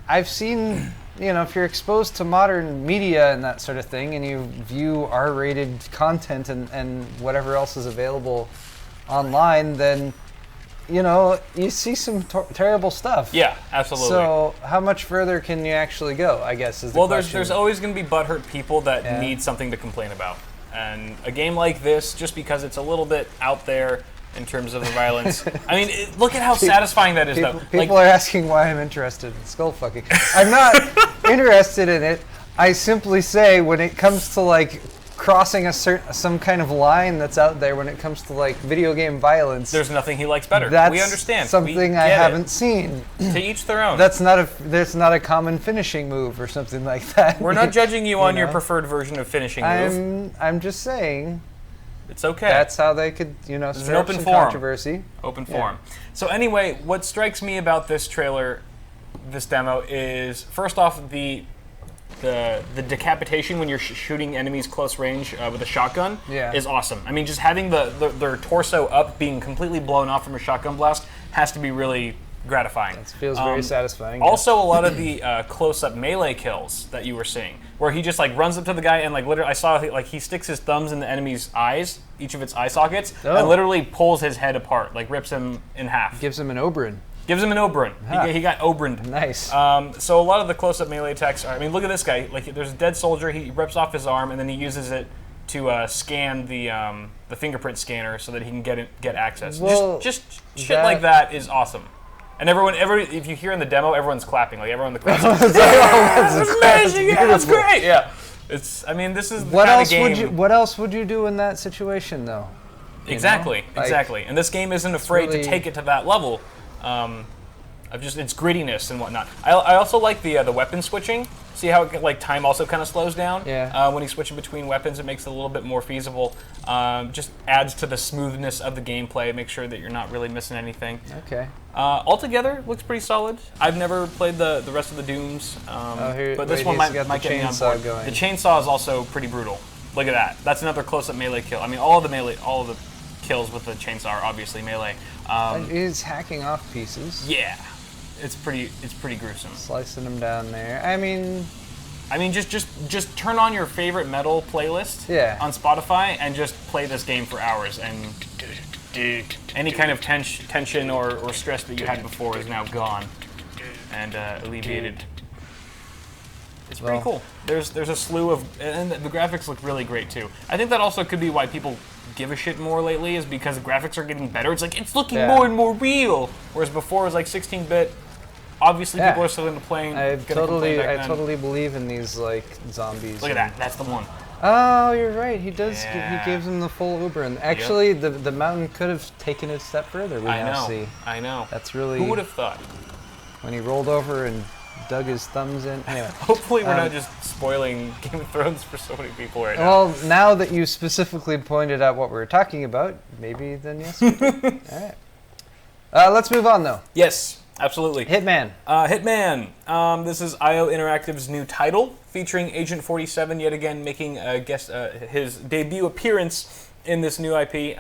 I've seen, you know, if you're exposed to modern media and that sort of thing, and you view R-rated content and whatever else is available online, then, you know, you see some terrible stuff. Yeah, absolutely. So how much further can you actually go, I guess, is the question. There's always going to be butthurt people that need something to complain about. And a game like this, just because it's a little bit out there in terms of the violence, I mean, look at how satisfying that is, though. People are asking why I'm interested in skull fucking. I'm not interested in it. I simply say when it comes to like crossing some kind of line that's out there when it comes to like video game violence, there's nothing he likes better. That's we understand. Something I haven't seen. To each their own. That's not a common finishing move or something like that. We're not judging you on your preferred version of finishing move. I'm just saying. It's okay. That's how they could, you know, It's stir an up open some forum. controversy. Open forum. So anyway, what strikes me about this trailer, this demo, is first off the decapitation when you're shooting enemies close range with a shotgun is awesome. I mean, just having their torso up, being completely blown off from a shotgun blast, has to be really gratifying. It feels very satisfying. Also, a lot of the close-up melee kills that you were seeing, where he just like runs up to the guy and like literally, I saw like he sticks his thumbs in the enemy's eyes, each of its eye sockets, and literally pulls his head apart, like rips him in half. Gives him an Oberyn. Gives him an Oberyn. He got Oberyn'd. Nice. So a lot of the close-up melee attacks are, I mean, look at this guy. Like, there's a dead soldier. He rips off his arm, and then he uses it to scan the fingerprint scanner so that he can get access. Well, just shit like that is awesome. And if you hear in the demo, everyone's clapping. Like, everyone in the crowd. That's amazing. Yeah, that's great. Yeah. I mean, this is the kind of game. What else would you do in that situation, though? Exactly. And this game isn't afraid to take it to that level. Of just its grittiness and whatnot. I also like the weapon switching. See how like time also kind of slows down? Yeah. When he's switching between weapons, it makes it a little bit more feasible. Just adds to the smoothness of the gameplay. Make sure that you're not really missing anything. Okay. Altogether, looks pretty solid. I've never played the rest of the Dooms, but this one might get me on board. Going. The chainsaw is also pretty brutal. Look at that. That's another close-up melee kill. I mean, all of the kills with the chainsaw are obviously melee. He's hacking off pieces. Yeah. It's pretty gruesome. Slicing them down there. I mean, just turn on your favorite metal playlist on Spotify and just play this game for hours, and any kind of tension or stress that you had before is now gone and alleviated. It's pretty cool. There's a slew of, and the graphics look really great too. I think that also could be why people give a shit more lately, is because the graphics are getting better. It's like it's looking more and more real, whereas before it was like 16-bit. Obviously, people are still into playing. I totally believe in these like zombies. Look at that. That's the one. Oh, you're right. He does. He gives him the full Oberyn. Actually, the mountain could have taken it a step further. I know. That's really. Who would have thought? When he rolled over and dug his thumbs in. Anyway. Hopefully, we're not just spoiling Game of Thrones for so many people right now. Well, now that you specifically pointed out what we were talking about, maybe then yes. All right. Let's move on though. Yes. Absolutely. Hitman. Hitman. This is IO Interactive's new title, featuring Agent 47 yet again making his debut appearance in this new IP,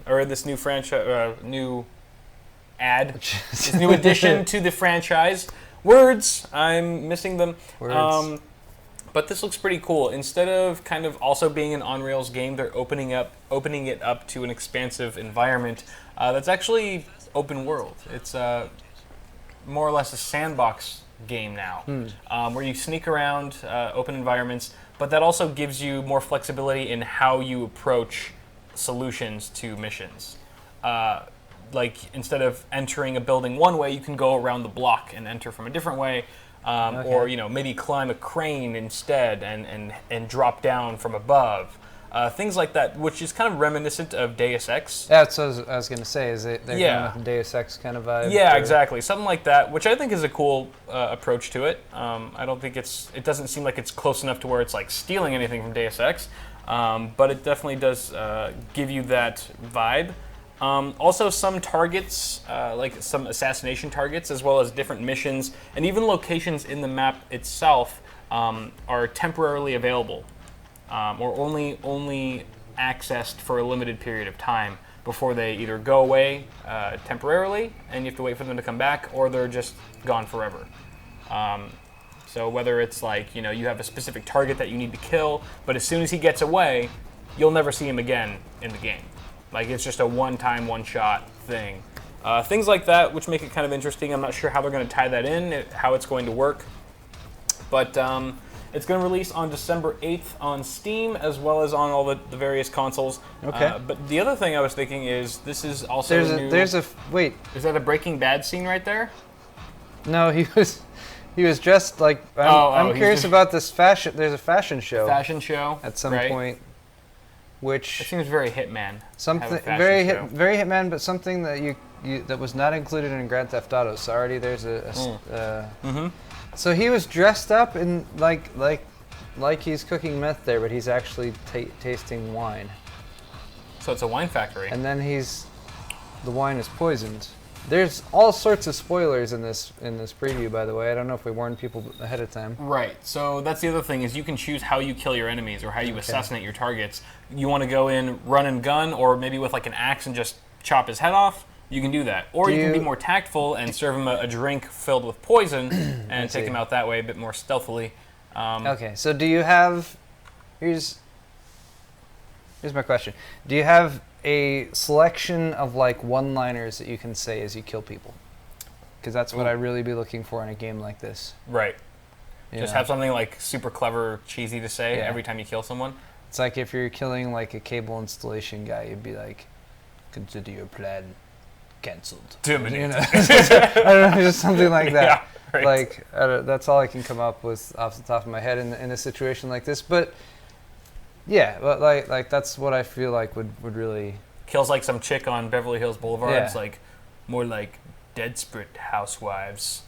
or this new franchise, new this new addition to the franchise. Words, I'm missing them. Words. But this looks pretty cool. Instead of kind of also being an on-rails game, they're opening it up to an expansive environment that's actually open world. It's more or less a sandbox game now, where you sneak around open environments, but that also gives you more flexibility in how you approach solutions to missions. Like, instead of entering a building one way, you can go around the block and enter from a different way, or maybe climb a crane instead and drop down from above. Things like that, which is kind of reminiscent of Deus Ex. That's what I was going to say. Is they're going with Deus Ex kind of vibe? Yeah, exactly. Something like that, which I think is a cool approach to it. I don't think it doesn't seem like it's close enough to where it's like stealing anything from Deus Ex, but it definitely does give you that vibe. Also, some targets, like some assassination targets, as well as different missions, and even locations in the map itself are temporarily available. Or only accessed for a limited period of time before they either go away temporarily and you have to wait for them to come back, or they're just gone forever. So whether it's like, you have a specific target that you need to kill, but as soon as he gets away, you'll never see him again in the game. Like, it's just a one-time, one-shot thing. Things like that, which make it kind of interesting. I'm not sure how they're going to tie that in, how it's going to work. But it's going to release on December 8th on Steam, as well as on all the various consoles. Okay. But the other thing I was thinking is, this is also new... Wait. Is that a Breaking Bad scene right there? No, he was dressed like... I'm curious about this fashion... There's a fashion show. Fashion show. At some point. Which... It seems very Hitman. Something very Hitman, but something that that was not included in Grand Theft Auto. So already there's So he was dressed up in like he's cooking meth there, but he's actually tasting wine. So it's a wine factory. And then the wine is poisoned. There's all sorts of spoilers in this preview, by the way. I don't know if we warned people ahead of time. Right. So that's the other thing, is you can choose how you kill your enemies or how you assassinate your targets. You want to go in run and gun, or maybe with like an axe and just chop his head off. You can do that. Or you can be more tactful and serve him a drink filled with poison and take him out that way a bit more stealthily. Okay. So do you have... Here's my question. Do you have a selection of like one-liners that you can say as you kill people? Because that's what I'd really be looking for in a game like this. Right. Just have something like super clever, cheesy to say every time you kill someone. It's like if you're killing like a cable installation guy, you'd be like, "Consider your plan cancelled." Terminate. I don't know, just something like that. Yeah, right. Like that's all I can come up with off the top of my head in a situation like this. But yeah, but like that's what I feel like would really... Kills like some chick on Beverly Hills Boulevard. Yeah. It's like more like Desperate Housewives.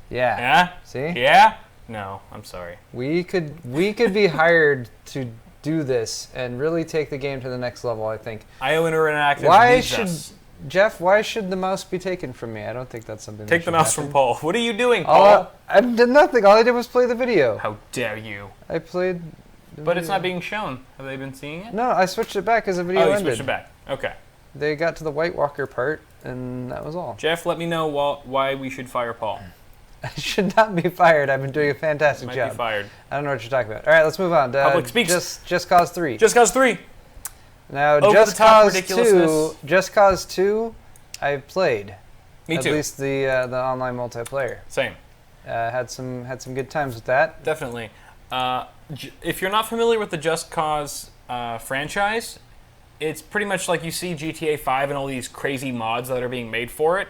Yeah. Yeah? See? Yeah? No, I'm sorry. We could be hired to do this and really take the game to the next level, I think. IO Interactive needs us. Jeff, why should the mouse be taken from me? I don't think that's something Take that the mouse happen. from Paul. What are you doing, Paul? I did nothing. All I did was play the video. How dare you? I played the But it's video. not being shown. Have they been seeing it? No, I switched it back as the video Oh, you ended. switched it back. Okay. They got to the White Walker part, and that was all. Jeff, let me know why we should fire Paul. I should not be fired. I've been doing a fantastic Might job. be fired. I don't know what you're talking about. All right, let's move on. Public speaks. Just Cause 3. Just Cause 3. Now, Over Just the top Cause ridiculousness. 2. Just Cause 2. I've played. Me too. At least the online multiplayer. Same. Had some good times with that. Definitely. If you're not familiar with the Just Cause franchise, it's pretty much like you see GTA 5 and all these crazy mods that are being made for it.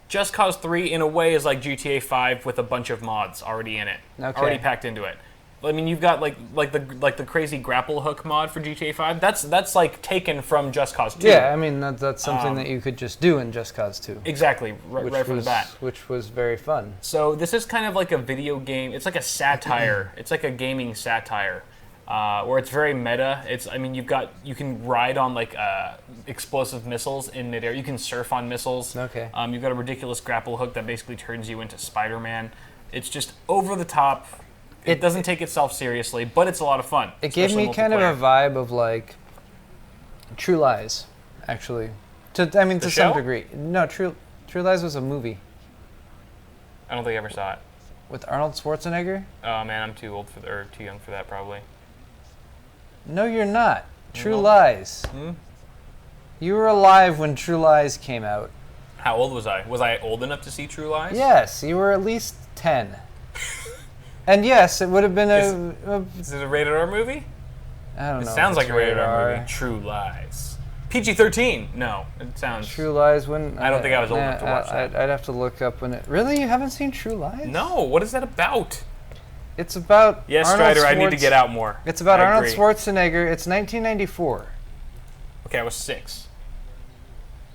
Just Cause 3, in a way, is like GTA 5 with a bunch of mods already in it, already packed into it. I mean, you've got like the crazy grapple hook mod for GTA 5. That's like taken from Just Cause 2. Yeah, I mean that's something that you could just do in Just Cause 2. Exactly, right from the bat. Which was very fun. So this is kind of like a video game. It's like a satire. It's like a gaming satire, where it's very meta. You can ride on like explosive missiles in midair. You can surf on missiles. Okay. You've got a ridiculous grapple hook that basically turns you into Spider-Man. It's just over the top. It doesn't take itself seriously, but it's a lot of fun. It gave me kind of a vibe of like True Lies, actually. To some degree. No, True Lies was a movie. I don't think I ever saw it. With Arnold Schwarzenegger? Oh man, I'm too young for that probably. No, you're not. True Lies. You were alive when True Lies came out. How old was I? Was I old enough to see True Lies? Yes, you were at least 10. And yes, it would have been Is it a rated R movie? I don't know. It sounds like a rated R movie. True Lies. PG-13. No, it sounds... True Lies when... I don't think I was old enough to watch that. I'd have to look up when it... Really? You haven't seen True Lies? No, what is that about? It's about Yes, Arnold Strider, I need to get out more. It's about I Arnold agree. Schwarzenegger. It's 1994. Okay, I was 6.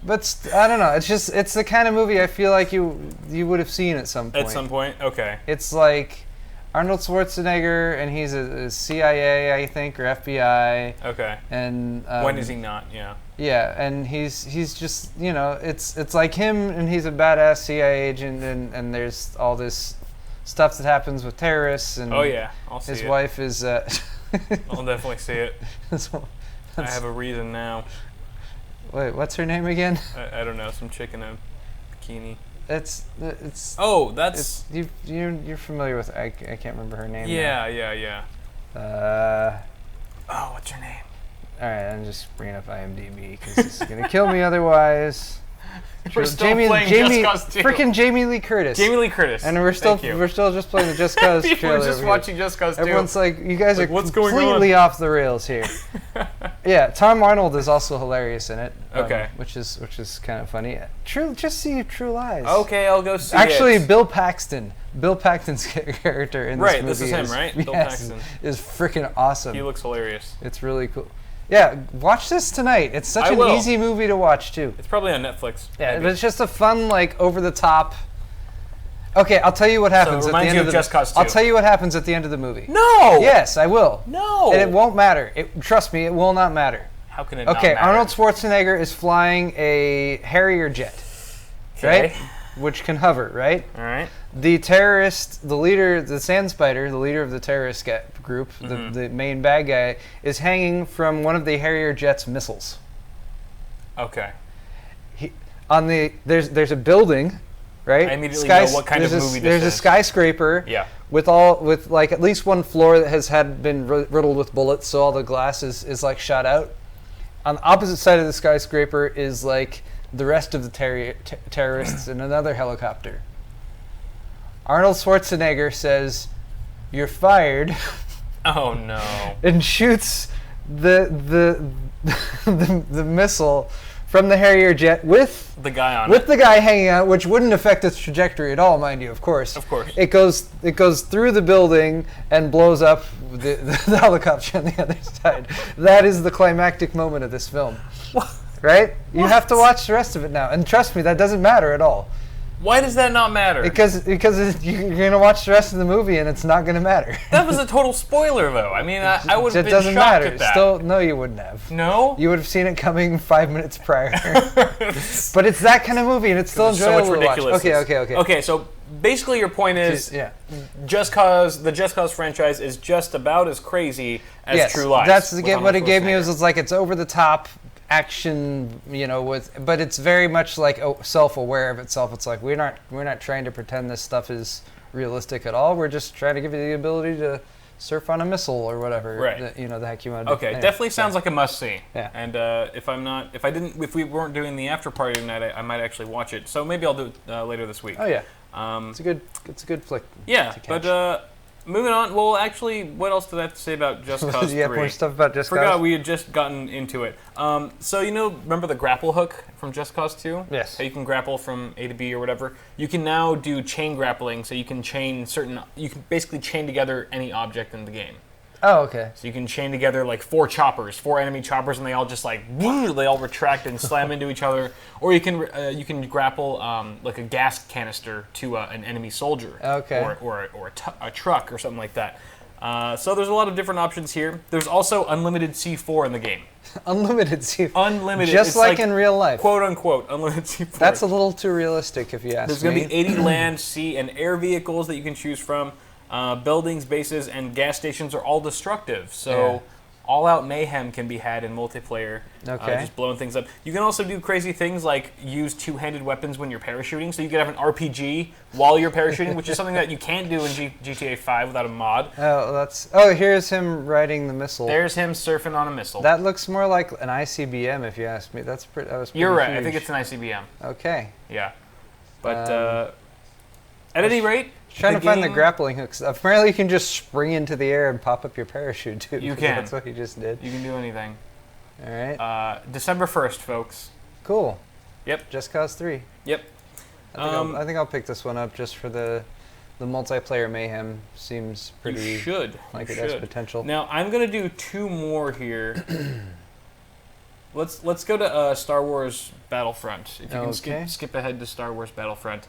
But I don't know. It's the kind of movie I feel like you would have seen at some point. At some point? Okay. It's like Arnold Schwarzenegger, and he's a CIA, I think, or FBI. Okay. And when is he not? Yeah. Yeah, and he's just, it's like him, and he's a badass CIA agent, and there's all this stuff that happens with terrorists, and oh yeah, I'll see his it. wife is I'll definitely see it. so I have a reason now. Wait, what's her name again? I don't know, some chick in a bikini. It's. Oh, that's. You're familiar with. I can't remember her name. Yeah. Oh, what's her name? All right, I'm just bringing up IMDb because it's gonna kill me otherwise. We're still playing Just Cause 2. Freaking Jamie Lee Curtis. Jamie Lee Curtis. And we're still just playing the Just Cause trailer. We're just watching Just Cause 2. Everyone's like, you guys are what's going completely off the rails here. Yeah, Tom Arnold is also hilarious in it. Okay. Which is kind of funny. Just see True Lies. Okay, I'll go see Actually, it. Bill Paxton's character in this movie this is him, right? Bill Paxton. Is freaking awesome. He looks hilarious. It's really cool. Yeah, watch this tonight. It's such an easy movie to watch, too. It's probably on Netflix. Yeah, but it's just a fun, like, over-the-top... Okay, I'll tell you what happens at the end of the... Just Cause 2. I'll tell you what happens at the end of the movie. No! Yes, I will. No! And it won't matter. Trust me, it will not matter. How can it not Okay, matter? Arnold Schwarzenegger is flying a Harrier jet, right? Which can hover, right? All right. The terrorist, the leader, the Sand Spider, the leader of the terrorist group, the main bad guy, is hanging from one of the Harrier jet's missiles. Okay. There's a building, right? I immediately know what kind of movie this is. There's a skyscraper. Yeah. With like at least one floor that has been riddled with bullets, so all the glass is like shot out. On the opposite side of the skyscraper is like the rest of the terrorists in another helicopter. Arnold Schwarzenegger says, "You're fired." Oh no! And shoots the missile from the Harrier jet with the guy on with the guy hanging out, which wouldn't affect its trajectory at all, mind you. Of course. Of course. It goes through the building and blows up the helicopter on the other side. That is the climactic moment of this film. What? Right? You have to watch the rest of it now, and trust me, that doesn't matter at all. Why does that not matter? Because you're gonna watch the rest of the movie and it's not gonna matter. That was a total spoiler, though. I mean, I would have been doesn't shocked matter. at that. Still, no, you wouldn't have. No? You would have seen it coming 5 minutes prior. But it's that kind of movie, and it's still enjoyable so much to watch. ridiculousness. Okay, so basically your point is, yeah. the Just Cause franchise is just about as crazy as True Lies. That's what it gave me. Was like it's over the top action, but it's very much like self-aware of itself. It's like we're not trying to pretend this stuff is realistic at all. We're just trying to give you the ability to surf on a missile or whatever. Right. The heck you want to do. Okay, definitely sounds like a must-see. Yeah. And if we weren't doing the after party tonight, I might actually watch it. So maybe I'll do it later this week. Oh yeah. It's a good flick. Yeah, but moving on. Well, actually, what else did I have to say about Just Cause 3? You have more stuff about Just Cause? Forgot we had just gotten into it. So remember the grapple hook from Just Cause 2? Yes. How you can grapple from A to B or whatever. You can now do chain grappling, so you can basically chain together any object in the game. Oh, okay. So you can chain together like 4 enemy choppers, and they all just they all retract and slam into each other. Or you can grapple like a gas canister to an enemy soldier. Okay. Or a truck or something like that. So there's a lot of different options here. There's also unlimited C4 in the game. Unlimited C4. Unlimited. Just like in real life. Quote unquote, unlimited C4. That's a little too realistic if you ask me. There's going to be 80 land, sea, and air vehicles that you can choose from. Buildings, bases, and gas stations are all destructive, so all-out mayhem can be had in multiplayer. Okay. Just blowing things up. You can also do crazy things like use two-handed weapons when you're parachuting, so you can have an RPG while you're parachuting, which is something that you can't do in GTA 5 without a mod. Here's him riding the missile. There's him surfing on a missile. That looks more like an ICBM, if you ask me. That was pretty You're right. huge. I think it's an ICBM. Okay. Yeah. But at any rate, trying to find the grappling hooks. Apparently, you can just spring into the air and pop up your parachute too. You can. That's what you just did. You can do anything. All right. December 1st, folks. Cool. Yep. Just Cause 3. Yep. I think I'll pick this one up just for the multiplayer mayhem. Seems pretty. You should. Like it has potential. Now I'm gonna do 2 more here. Let's go to Star Wars Battlefront. If you can skip ahead to Star Wars Battlefront.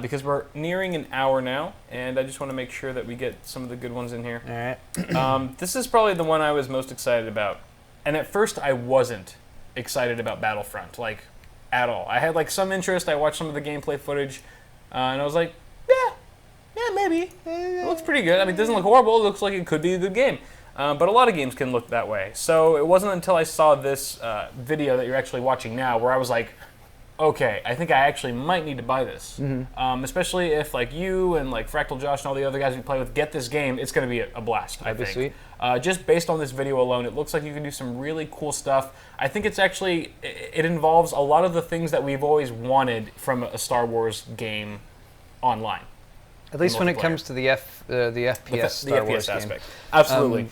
Because we're nearing an hour now, and I just want to make sure that we get some of the good ones in here. All right. This is probably the one I was most excited about. And at first, I wasn't excited about Battlefront, at all. I had, some interest. I watched some of the gameplay footage, and I was like, yeah, maybe. It looks pretty good. I mean, it doesn't look horrible. It looks like it could be a good game. but a lot of games can look that way. So it wasn't until I saw this video that you're actually watching now where I was like, okay, I think I actually might need to buy this. Especially if like you and like Fractal Josh and all the other guys we play with get this game, it's going to be a blast, I think. Sweet. Just based on this video alone, it looks like you can do some really cool stuff. I think it's actually, it involves a lot of the things that we've always wanted from a Star Wars game online. At least when it comes to the FPS Star Wars game. aspect. Absolutely.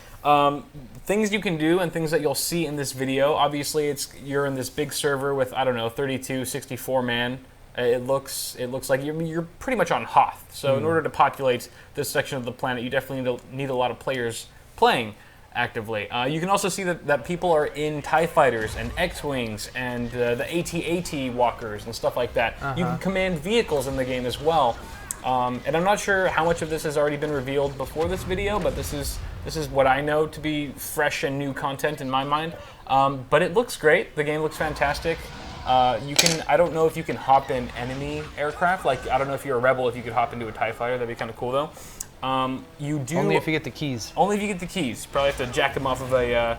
Things you can do and things that you'll see in this video. Obviously, you're in this big server with, I don't know, 32, 64 man. It looks like you're pretty much on Hoth. So in order to populate this section of the planet, you definitely need a lot of players playing actively. You can also see that people are in TIE fighters and X-Wings and the AT-AT walkers and stuff like that. You can command vehicles in the game as well. And I'm not sure how much of this has already been revealed before this video, but this is what I know to be fresh and new content in my mind. But it looks great. The game looks fantastic. I don't know if you can hop in enemy aircraft. Like, I don't know if you're a rebel, if you could hop into a TIE fighter. That'd be kind of cool, though. You do only if you get the keys. Only if you get the keys. Probably have to jack them off of a.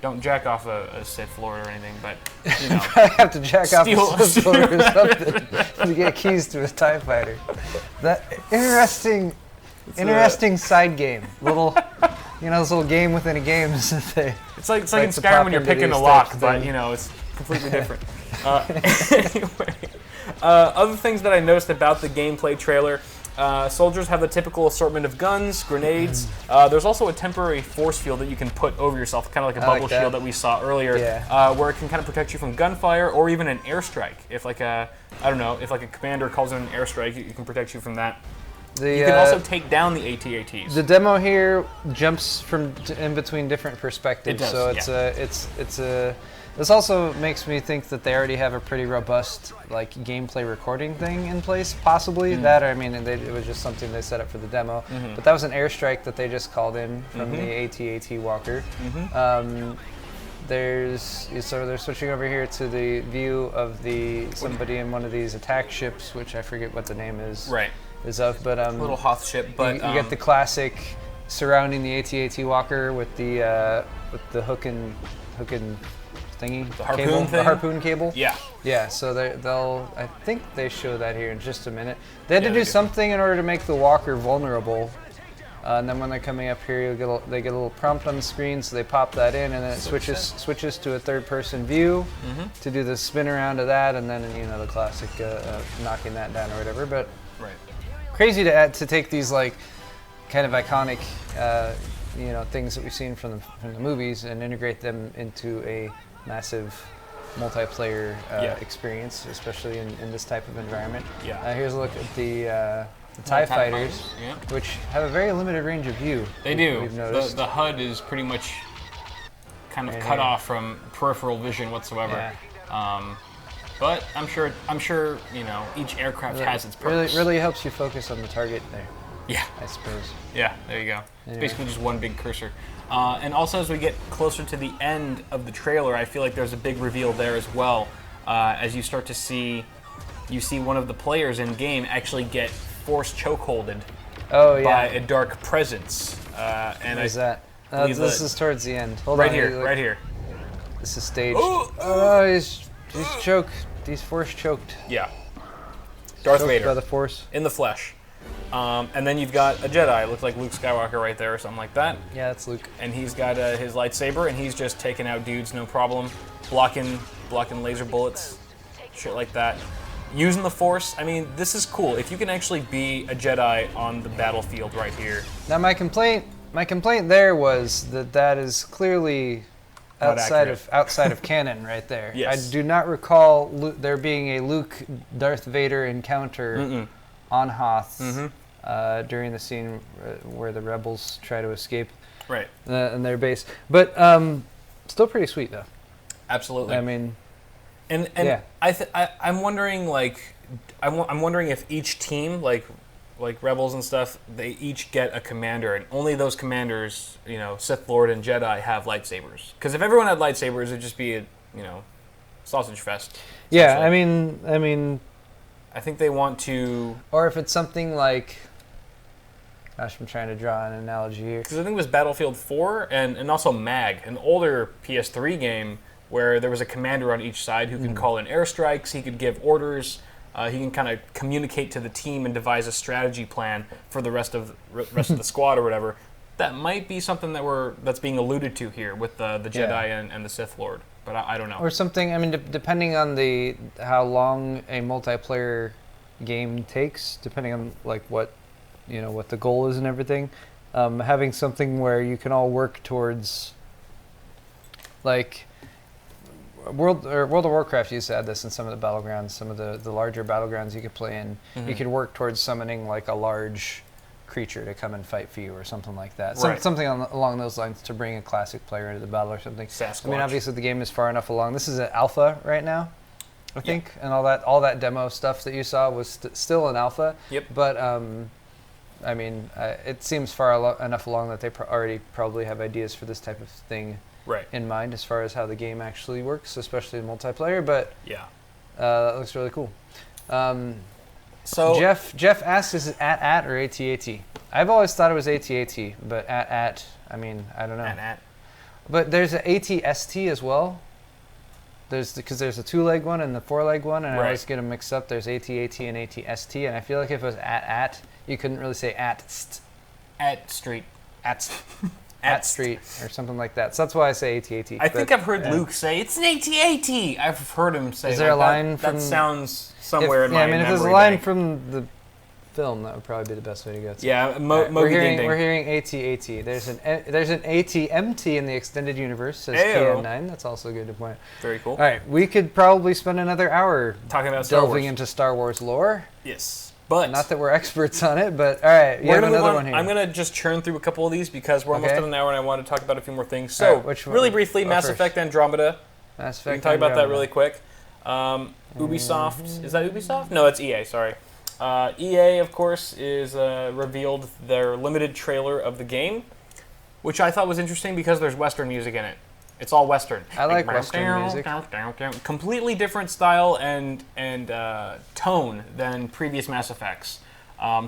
Don't jack off a Sith Lord or anything, but you know. Probably have to jack off a Sith Lord or something to get keys to a TIE fighter. That interesting side game. Little, this little game within a game. It's like in Skyrim when you're picking a lock, but it's completely different. Anyway, other things that I noticed about the gameplay trailer. Soldiers have the typical assortment of guns, grenades. There's also a temporary force field that you can put over yourself, kind of like a bubble shield that we saw earlier, where it can kind of protect you from gunfire or even an airstrike. If like a commander calls in an airstrike, it can protect you from that. You can also take down the AT-ATs. The demo here jumps from in between different perspectives, it does, so this also makes me think that they already have a pretty robust gameplay recording thing in place, possibly. That, it was just something they set up for the demo. But that was an airstrike that they just called in from the AT-AT Walker. They're switching over here to the view of somebody in one of these attack ships, which I forget what the name is. Right. Is of, but little Hoth ship, but you get the classic surrounding the AT-AT Walker with the hook and thingy, the harpoon cable. Yeah. So I think they show that here in just a minute. They had to do something in order to make the Walker vulnerable, and then when they're coming up here, they get a little prompt on the screen, so they pop that in, and then it switches to a third-person view to do the spin around of that, and then the classic knocking that down or whatever. But crazy to take these kind of iconic things that we've seen from the movies and integrate them into a massive multiplayer experience, especially in this type of environment. Here's a look at the TIE fighters, which have a very limited range of view. They do. We've noticed. The HUD is pretty much kind of cut off from peripheral vision whatsoever. But I'm sure each aircraft has its purpose. Really helps you focus on the target there. Yeah, I suppose. Yeah, there you go. It's basically just one big cursor. And also, as we get closer to the end of the trailer, I feel like there's a big reveal there as well. As you start to see one of the players in game actually get force chokeholded by a dark presence. And is that? This is towards the end. Hold right on, here, right here. This is staged. Oh, he's choked. He's force choked. Yeah. Darth Vader. By the force. In the flesh. And then you've got a Jedi. It looks like Luke Skywalker right there or something like that. Yeah, that's Luke. And he's got his lightsaber, and he's just taking out dudes, no problem. Blocking laser bullets, shit like that. Using the Force. I mean, this is cool. If you can actually be a Jedi on the battlefield right here. Now, my complaint there was that is clearly outside of canon right there. Yes. I do not recall there being a Luke Darth Vader encounter on Hoth during the scene where the rebels try to escape in their base. But still pretty sweet though. Absolutely. I mean, and yeah. I'm wondering I'm wondering if each team like rebels and stuff, they each get a commander, and only those commanders, Sith Lord and Jedi, have lightsabers. Because if everyone had lightsabers, it'd just be a sausage fest. Yeah, I mean, I think they want to. Or if it's something like Gosh, I'm trying to draw an analogy here. Because I think it was Battlefield 4 and also MAG, an older PS3 game where there was a commander on each side who can call in airstrikes, he could give orders, he can kind of communicate to the team and devise a strategy plan for the rest of the squad or whatever. That might be something that's being alluded to here with the Jedi and the Sith Lord, but I don't know. Or something. I mean, depending on how long a multiplayer game takes, depending on like what the goal is and everything, having something where you can all work towards, like World of Warcraft used to add this in some of the battlegrounds, some of the larger battlegrounds you could play in. You could work towards summoning like a large creature to come and fight for you or something like that. Right. Something along those lines to bring a classic player into the battle or something. Sasquatch. I mean, obviously the game is far enough along. This is an alpha right now, I think, and all that demo stuff that you saw was still an alpha. Yep. But I mean, it seems far enough along that they already probably have ideas for this type of thing in mind as far as how the game actually works, especially in multiplayer. But yeah, that looks really cool. So Jeff asks, is it at or AT-AT? I've always thought it was AT-AT, but at, I mean, I don't know. At. But there's an AT-ST as well. Because there's a 2-leg one and the 4-leg one, and I always get them mixed up. There's AT-AT and AT-ST, and I feel like if it was at, you couldn't really say at street. At street or something like that. So that's why I say AT-AT. I think I've heard Luke say it's an AT-AT. I've heard him say. Is there a line from that sounds somewhere in my memory? Yeah, I mean, if there's a line from the film, that would probably be the best way to go. Yeah, we're hearing AT-AT. There's an AT-MT in the extended universe, says KN9. That's also good to point out. Very cool. All right, we could probably spend another hour talking about Star delving Wars. into Star Wars lore. Yes. But not that we're experts on it, but all right, you have another one here. I'm going to just churn through a couple of these because we're almost at an hour and I want to talk about a few more things. So, really briefly, Mass Effect Andromeda. Mass Effect we can talk about that really quick. Ubisoft, is that Ubisoft? No, it's EA, sorry. EA, of course, is revealed their limited trailer of the game, which I thought was interesting because there's Western music in it. It's all Western. I like Western music. Completely different style and tone than previous Mass Effects.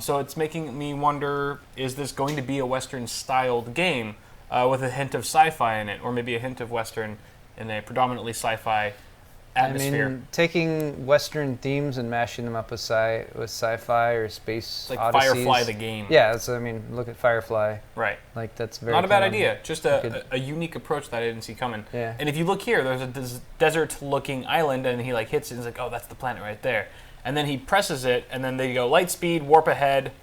So it's making me wonder, is this going to be a Western-styled game with a hint of sci-fi in it, or maybe a hint of Western in a predominantly sci-fi atmosphere? I mean, taking Western themes and mashing them up with sci-fi or space like odysseys. Firefly the game. Yeah, I mean, look at Firefly. Right. Like, that's very not a bad idea. Just a unique approach that I didn't see coming. Yeah. And if you look here, there's a desert-looking island, and he like hits it, and he's like, oh, that's the planet right there. And then he presses it, and then they go light speed, warp ahead,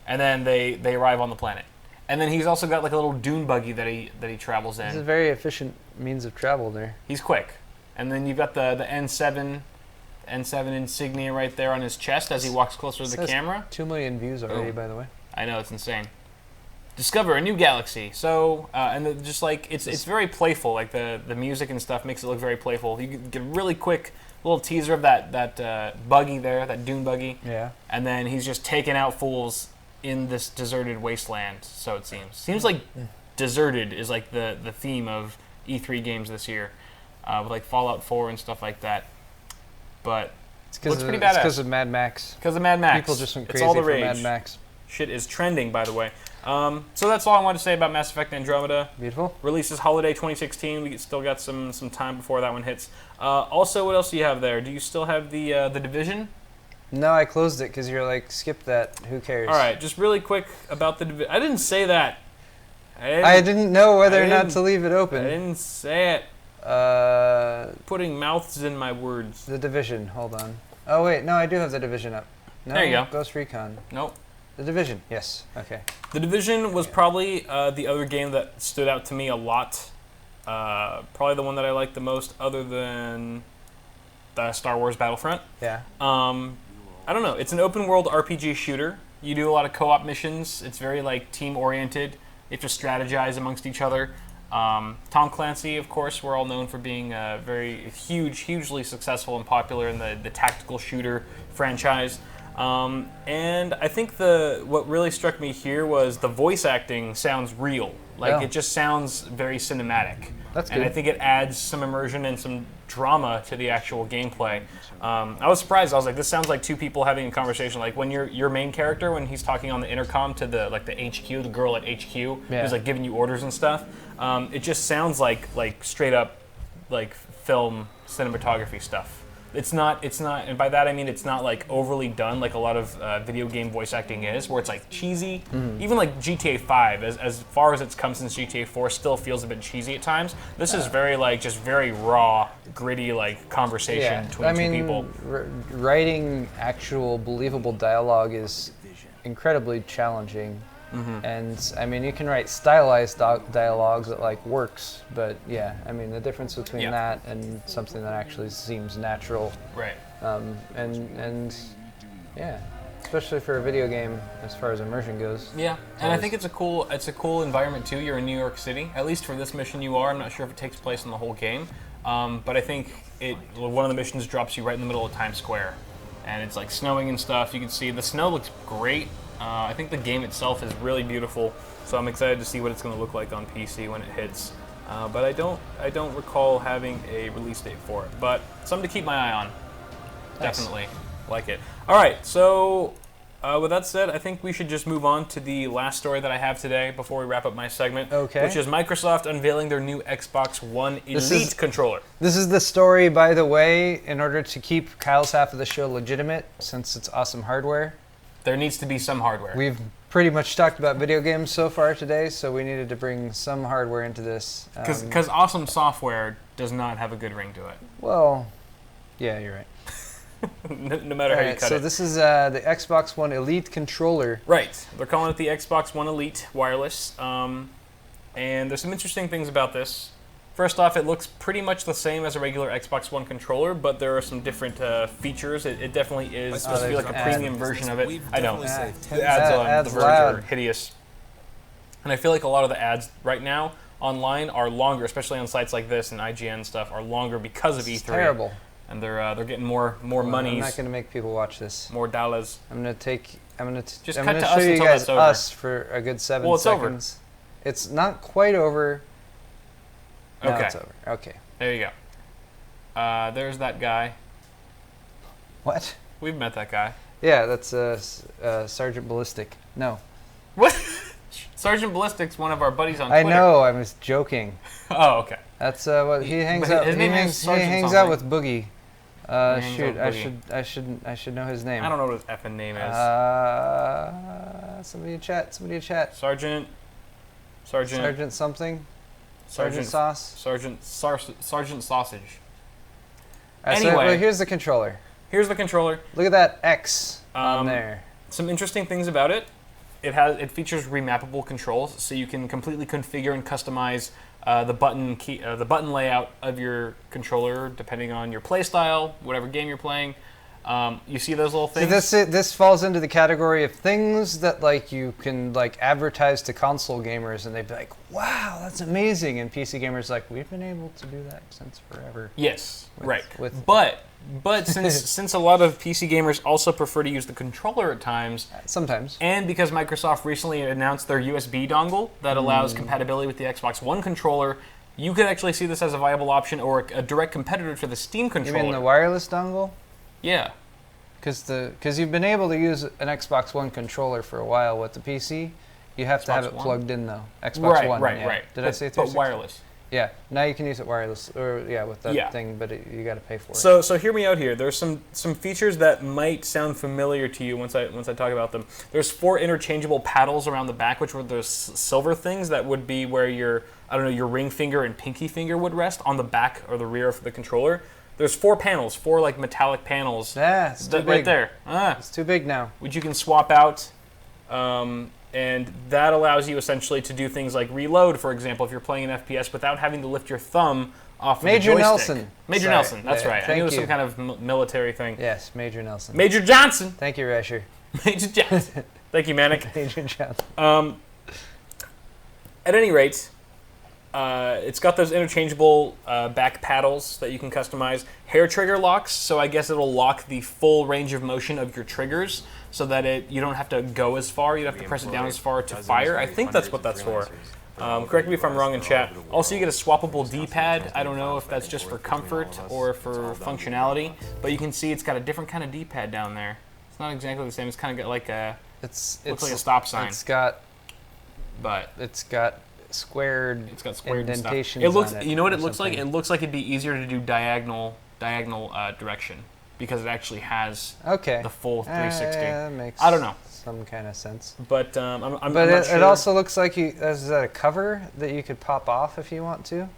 and then they arrive on the planet. And then he's also got like a little dune buggy that he travels in. This is a very efficient means of travel there. He's quick. And then you've got the N7 insignia right there on his chest as he walks closer to the camera. 2 million views already, by the way. I know, it's insane. Discover a new galaxy. So, and just like, it's very playful. Like the music and stuff makes it look very playful. You get a really quick little teaser of that buggy there, that dune buggy. Yeah. And then he's just taking out fools in this deserted wasteland, so it seems. Seems like deserted is like the theme of E3 games this year. With like Fallout 4 and stuff like that. But looks pretty badass. It's because of Mad Max. Because of Mad Max. People just went it's crazy all the for rage. Mad Max. Shit is trending, by the way. So that's all I wanted to say about Mass Effect Andromeda. Beautiful. Releases holiday 2016. We still got some time before that one hits. Also, what else do you have there? Do you still have the Division? No, I closed it because you're like, skip that. Who cares? All right, just really quick about the Division. I didn't say that. I didn't know whether or not to leave it open. I didn't say it. Putting mouths in my words. The Division. Hold on. Oh wait, no, I do have the Division up. No, there you go. Ghost Recon. Nope. The Division. Yes. Okay. The Division was probably the other game that stood out to me a lot. Probably the one that I liked the most, other than the Star Wars Battlefront. Yeah. I don't know. It's an open world RPG shooter. You do a lot of co-op missions. It's very like team oriented. You have to strategize amongst each other. Tom Clancy, of course, we're all known for being very hugely successful and popular in the tactical shooter franchise. And I think what really struck me here was the voice acting sounds real. Like, it just sounds very cinematic. That's and good. I think it adds some immersion and some drama to the actual gameplay. I was surprised. I was like, this sounds like two people having a conversation. Like when your main character, when he's talking on the intercom to the HQ, the girl at HQ, who's like giving you orders and stuff. It just sounds like straight up like film cinematography stuff. It's not, and by that I mean it's not like overly done like a lot of video game voice acting is, where it's like cheesy. Even like GTA 5, as far as it's come since GTA 4, still feels a bit cheesy at times. This is very like just very raw, gritty like conversation between two people. Writing actual believable dialogue is incredibly challenging. And I mean, you can write stylized dialogues that like works, but yeah, I mean the difference between that and something that actually seems natural, right? And yeah, especially for a video game, as far as immersion goes. Yeah, and I think it's a cool environment too. You're in New York City, at least for this mission you are. I'm not sure if it takes place in the whole game, but I think one of the missions drops you right in the middle of Times Square, and it's like snowing and stuff. You can see the snow looks great. I think the game itself is really beautiful, so I'm excited to see what it's going to look like on PC when it hits. But I don't recall having a release date for it, but something to keep my eye on. Nice. Definitely like it. All right, so with that said, I think we should just move on to the last story that I have today before we wrap up my segment, which is Microsoft unveiling their new Xbox One Elite controller. This is the story, by the way, in order to keep Kyle's half of the show legitimate, since it's awesome hardware. There needs to be some hardware. We've pretty much talked about video games so far today, so we needed to bring some hardware into this. Because awesome software does not have a good ring to it. Well, yeah, you're right. No matter how you cut it. So this is the Xbox One Elite controller. Right. They're calling it the Xbox One Elite Wireless. And there's some interesting things about this. First off, it looks pretty much the same as a regular Xbox One controller, but there are some different features. It definitely is supposed to be like a premium version of it. I know. The ads on The Verge are hideous. And I feel like a lot of the ads right now online are longer, especially on sites like this and IGN stuff, are longer because of E3. It's terrible. And they're getting more monies. I'm not going to make people watch this. More dollars. I'm going to Just I'm cut going to to show us you until guys that's over. us for a good 7 seconds. Over. It's not quite over. Now Okay. it's over. Okay. There you go. There's that guy. What? We've met that guy. Yeah, that's Sergeant Ballistic. No. What? Sergeant Ballistic's one of our buddies on Twitter. I know. I was joking. Oh, okay. That's what he hangs But out. his He name is hangs Sergeant out something. with Boogie. hangs Shoot, out with I should know his name. I don't know what his effing name is. Somebody in chat. Somebody in chat. Sergeant something. Sergeant Sauce. Sergeant Sausage. Anyway, Anyway. here's the controller. Here's the controller. Look at that X on there. Some interesting things about it. It features remappable controls, so you can completely configure and customize the button layout of your controller depending on your playstyle, whatever game you're playing. You see those little things? So this falls into the category of things that like you can like advertise to console gamers, and they'd be like, "Wow, that's amazing!" And PC gamers like, "We've been able to do that since forever." Yes, right. But since a lot of PC gamers also prefer to use the controller at times, Sometimes. and because Microsoft recently announced their USB dongle that allows compatibility with the Xbox One controller, you could actually see this as a viable option or a direct competitor to the Steam You controller. mean the wireless dongle? Yeah. Because you've been able to use an Xbox One controller for a while with the PC. You have to have it One? plugged in though. Xbox One. Yeah. Right. Did I say 360? But wireless. Yeah. Now you can use it wireless, or with that thing, but you got to pay for it. So hear me out here. There's some features that might sound familiar to you once I talk about them. There's 4 interchangeable paddles around the back, which were those silver things that would be where your ring finger and pinky finger would rest on the back or the rear of the controller. There's 4 panels, 4 like metallic panels. Yeah, it's too big. Right there. It's too big now. Which you can swap out. And that allows you essentially to do things like reload, for example, if you're playing an FPS without having to lift your thumb off of the joystick. Major Nelson, that's right. I knew it was you. some kind of military thing. Yes, Major Nelson. Major Johnson! Thank you, Rasher. Major Johnson. Thank you, Manic. Major Johnson. At any rate, it's got those interchangeable back paddles that you can customize. Hair trigger locks, so I guess it'll lock the full range of motion of your triggers so that you don't have to go as far. You don't have to press it down as far to fire. I think that's what that's for. Correct me if I'm wrong in chat. Also, you get a swappable D-pad. I don't know if that's just for comfort or for functionality, but you can see it's got a different kind of D-pad down there. It's not exactly the same. It's kind of got like a looks like a stop sign. It's got squared. It's got squared indentations. It looks. On it You know what it looks something. like? It looks like it'd be easier to do diagonal direction because it actually has the full 360. That makes I don't know. Some kind of sense. But I'm But not sure. it also looks like is that a cover that you could pop off if you want to?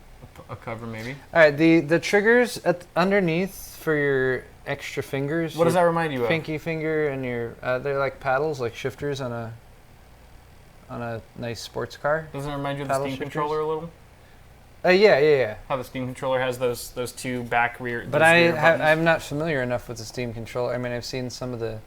A cover maybe. All right, the triggers underneath for your extra fingers. What does that remind you of? Pinky finger and your they're like paddles, like shifters on a nice sports car. Doesn't it remind you of the Paddle Steam shifters? controller a little? Yeah. How the Steam controller has those two back rear. But those rear buttons? I'm not familiar enough with the Steam controller. I mean, I've seen some of the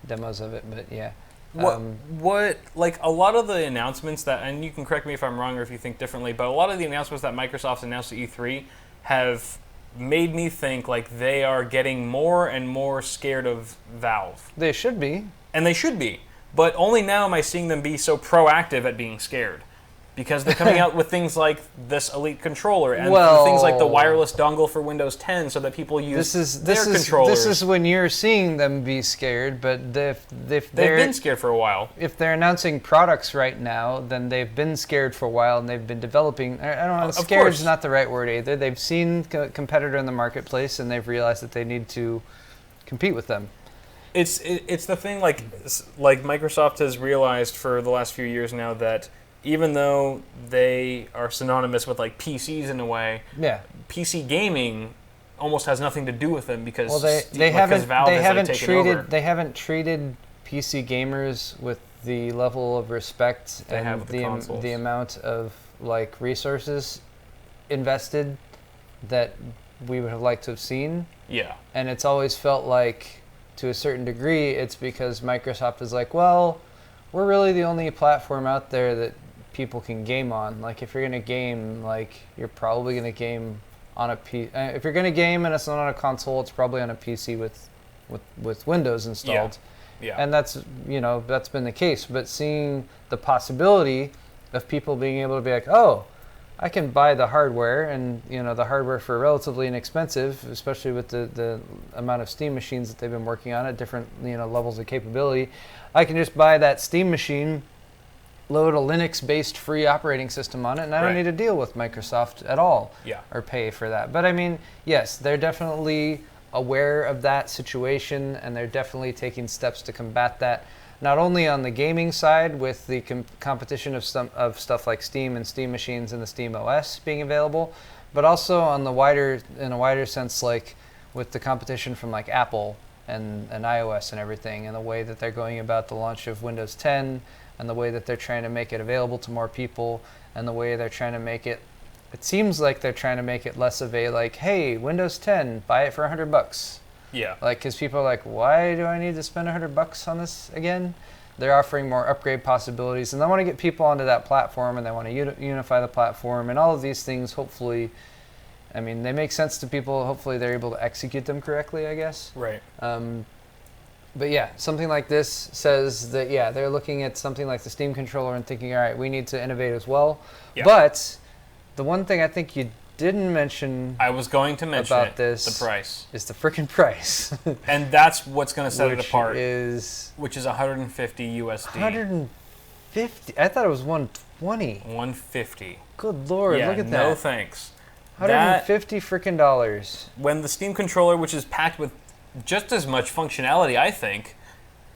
demos of it, but yeah. What like a lot of the announcements that, and you can correct me if I'm wrong or if you think differently, but a lot of the announcements that Microsoft's announced at E3 have made me think like they are getting more and more scared of Valve. They should be. And they should be. But only now am I seeing them be so proactive at being scared. Because they're coming out with things like this Elite controller and things like the wireless dongle for Windows 10 so that people use their controllers. This is when you're seeing them be scared, but if they've been scared for a while. If they're announcing products right now, then they've been scared for a while and they've been developing. I don't know, scared is not the right word either. They've seen a competitor in the marketplace and they've realized that they need to compete with them. It's the thing like Microsoft has realized for the last few years now that even though they are synonymous with like PCs in a way, PC gaming almost has nothing to do with them because they haven't treated PC gamers with the level of respect and the amount of like resources invested that we would have liked to have seen. Yeah. And it's always felt like to a certain degree it's because Microsoft is like, well, we're really the only platform out there that people can game on. Like if you're gonna game, like you're probably gonna game on a if you're gonna game and it's not on a console, it's probably on a PC with Windows installed. Yeah. And that's been the case. But seeing the possibility of people being able to be like, oh, I can buy the hardware, and the hardware for relatively inexpensive, especially with the amount of Steam machines that they've been working on at different levels of capability. I can just buy that Steam machine, load a Linux-based free operating system on it, and I don't need to deal with Microsoft at all or pay for that. But I mean, yes, they're definitely aware of that situation, and they're definitely taking steps to combat that. Not only on the gaming side with the competition of stuff like Steam and Steam machines and the Steam OS being available, but also on in a wider sense, like with the competition from like Apple and iOS and everything, and the way that they're going about the launch of Windows 10, and the way that they're trying to make it available to more people, and the way they're trying to make it seems like they're trying to make it less of a like, hey, Windows 10, buy it for $100. Yeah. Like, because people are like, why do I need to spend $100 on this again? They're offering more upgrade possibilities, and they want to get people onto that platform, and they want to unify the platform, and all of these things, hopefully, I mean, they make sense to people. Hopefully they're able to execute them correctly, I guess. Right. But yeah, something like this says that, they're looking at something like the Steam controller and thinking, all right, we need to innovate as well. Yeah. But the one thing I think you didn't mention I was going to mention about this the price. Is the freaking price. And that's what's going to set it apart. Which is 150 USD. 150? I thought it was 120. 150. Good Lord, look at that. No thanks. 150 freaking dollars. When the Steam controller, which is packed with just as much functionality, I think,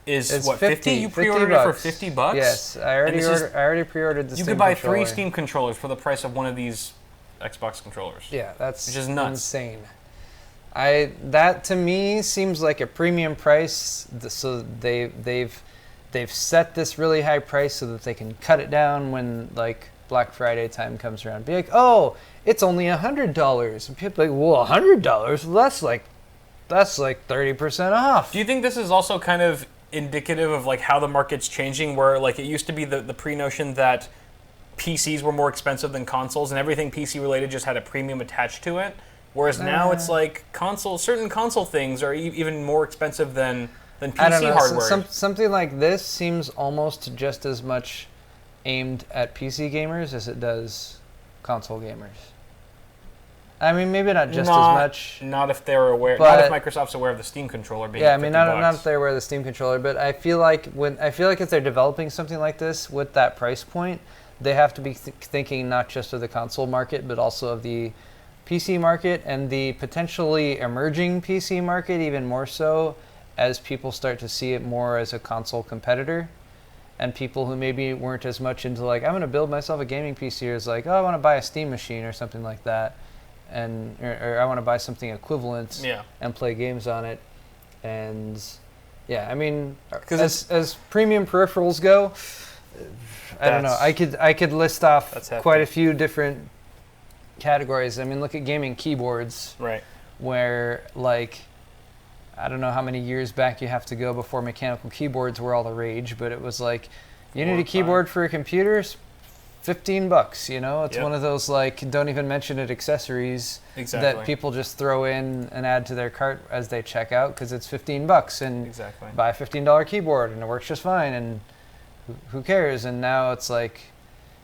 is what, 50? You pre-ordered it for $50? Yes, I already pre-ordered the Steam controller. You could buy 3 Steam controllers for the price of one of these Xbox controllers. Yeah, that's which is nuts. Insane. That to me seems like a premium price. So they've set this really high price so that they can cut it down when like Black Friday time comes around. Be like, oh, it's only $100, and people are like, well, $100? Well, that's like 30% off. Do you think this is also kind of indicative of like how the market's changing, where like it used to be the pre-notion that PCs were more expensive than consoles, and everything PC related just had a premium attached to it, whereas now it's like certain console things are even more expensive than PC I don't know. hardware. Something like this seems almost just as much aimed at PC gamers as it does console gamers. I mean, maybe not just as much. Not if they're aware. Not if Microsoft's aware of the Steam controller being. Yeah, I mean, not if they're aware of the Steam controller, but I feel like if they're developing something like this with that price point, they have to be thinking not just of the console market, but also of the PC market and the potentially emerging PC market, even more so as people start to see it more as a console competitor. And people who maybe weren't as much into like, I'm going to build myself a gaming PC, or is like, oh, I want to buy a Steam machine or something like that, and or I want to buy something equivalent and play games on it. And yeah, I mean, as premium peripherals go, I don't know. I could list off quite a few different categories. I mean, look at gaming keyboards, right? Where like, I don't know how many years back you have to go before mechanical keyboards were all the rage, but it was like, you need a keyboard for a computer, $15, you know? It's one of those, like, don't even mention it accessories that people just throw in and add to their cart as they check out because it's $15 and buy a $15 keyboard and it works just fine and who cares? And now it's like,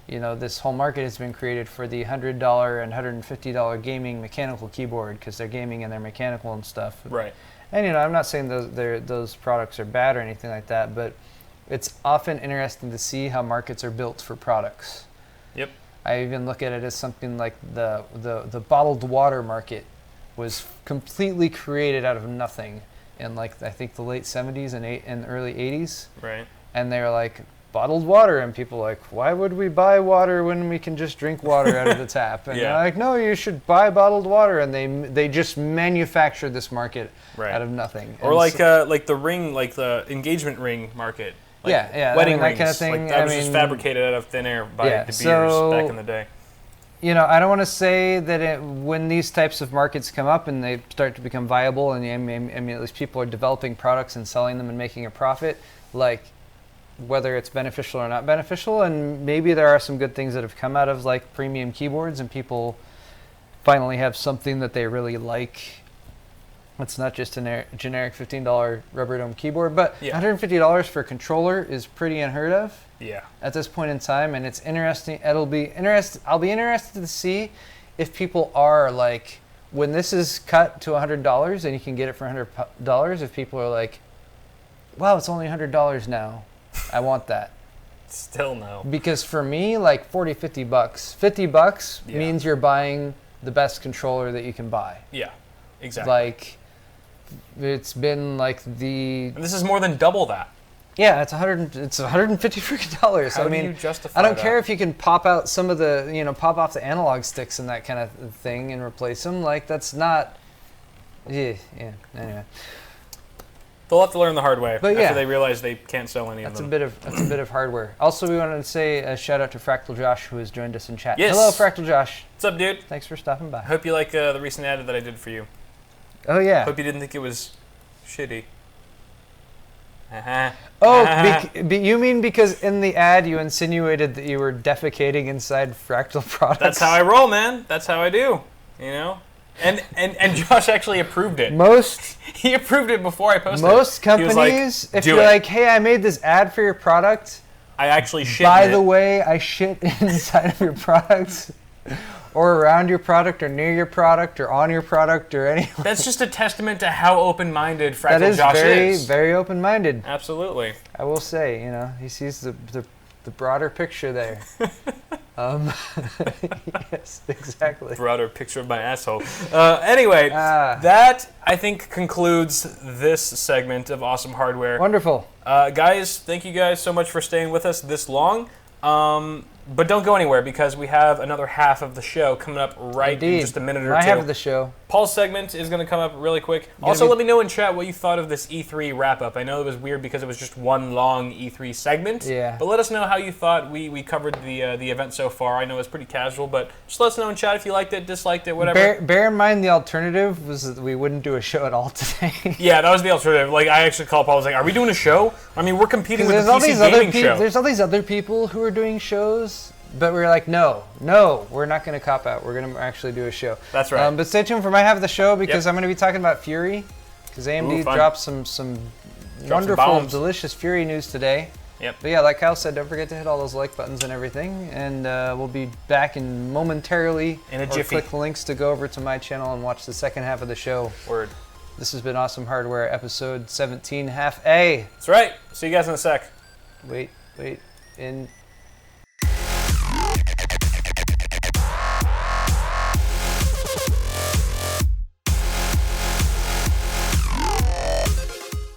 you know, this whole market has been created for the $100 and $150 gaming mechanical keyboard because they're gaming and they're mechanical and stuff. Right. And, you know, I'm not saying those products are bad or anything like that, but it's often interesting to see how markets are built for products. Yep. I even look at it as something like the bottled water market was completely created out of nothing in, like, I think the late 70s and early 80s. Right. And they were like, bottled water, and people are like, why would we buy water when we can just drink water out of the tap? And they're like, no, you should buy bottled water, and they just manufactured this market out of nothing. Or like the ring, like the engagement ring market. Like wedding rings, that kind of thing. Like that was just fabricated out of thin air by De Beers back in the day. You know, I don't want to say that when these types of markets come up and they start to become viable, and I mean at least people are developing products and selling them and making a profit, like, whether it's beneficial or not beneficial, and maybe there are some good things that have come out of like premium keyboards and people finally have something that they really like. It's not just a generic $15 rubber dome keyboard, but $150 for a controller is pretty unheard of at this point in time, and it's interesting. I'll be interested to see if people are like, when this is cut to $100 and you can get it for $100, if people are like, wow, it's only $100 now. I want that. Still no. Because for me, like $40, $50 means you're buying the best controller that you can buy. Yeah, exactly. Like, it's been like and this is more than double that. Yeah, it's $150 freaking dollars. How I mean, do you justify I don't care if you can pop out some of the, pop off the analog sticks and that kind of thing and replace them. Like, that's not. Yeah. Anyway. They'll have to learn the hard way after they realize they can't sell any of them. That's a bit of hardware. Also, we wanted to say a shout out to Fractal Josh, who has joined us in chat. Yes. Hello, Fractal Josh. What's up, dude? Thanks for stopping by. Hope you like the recent ad that I did for you. Oh, yeah. Hope you didn't think it was shitty. You mean because in the ad you insinuated that you were defecating inside Fractal products? That's how I roll, man. That's how I do. You know? And Josh actually approved it. He approved it before I posted it. Most companies, if you're like, hey, I made this ad for your product. I actually shit By the way, I shit inside of your product. Or around your product, or near your product, or on your product, or anywhere. That's just a testament to how open-minded Fractal Josh is. That is very open-minded. Absolutely. I will say, he sees the broader picture there. Yes, exactly. Broader picture of my asshole. Anyway, that, I think, concludes this segment of Awesome Hardware. Wonderful. Guys, thank you guys so much for staying with us this long. But don't go anywhere, because we have another half of the show coming up in just a minute or two. Half of the show. Paul's segment is going to come up really quick. Also, let me know in chat what you thought of this E3 wrap-up. I know it was weird because it was just one long E3 segment. Yeah. But let us know how you thought we covered the event so far. I know it's pretty casual, but just let us know in chat if you liked it, disliked it, whatever. Bear in mind the alternative was that we wouldn't do a show at all today. Yeah, that was the alternative. Like, I actually called Paul. I was like, are we doing a show? I mean, we're competing with the PC gaming show. There's all these other people who are doing shows. But we were like, no, we're not going to cop out. We're going to actually do a show. That's right. But stay tuned for my half of the show, because I'm going to be talking about Fury. Because AMD dropped some wonderful, delicious Fury news today. Yep. But yeah, like Kyle said, don't forget to hit all those like buttons and everything. And we'll be back in momentarily. In a or jiffy. click links to go over to my channel and watch the second half of the show. Word. This has been Awesome Hardware, episode 17, half A. That's right. See you guys in a sec. Wait. In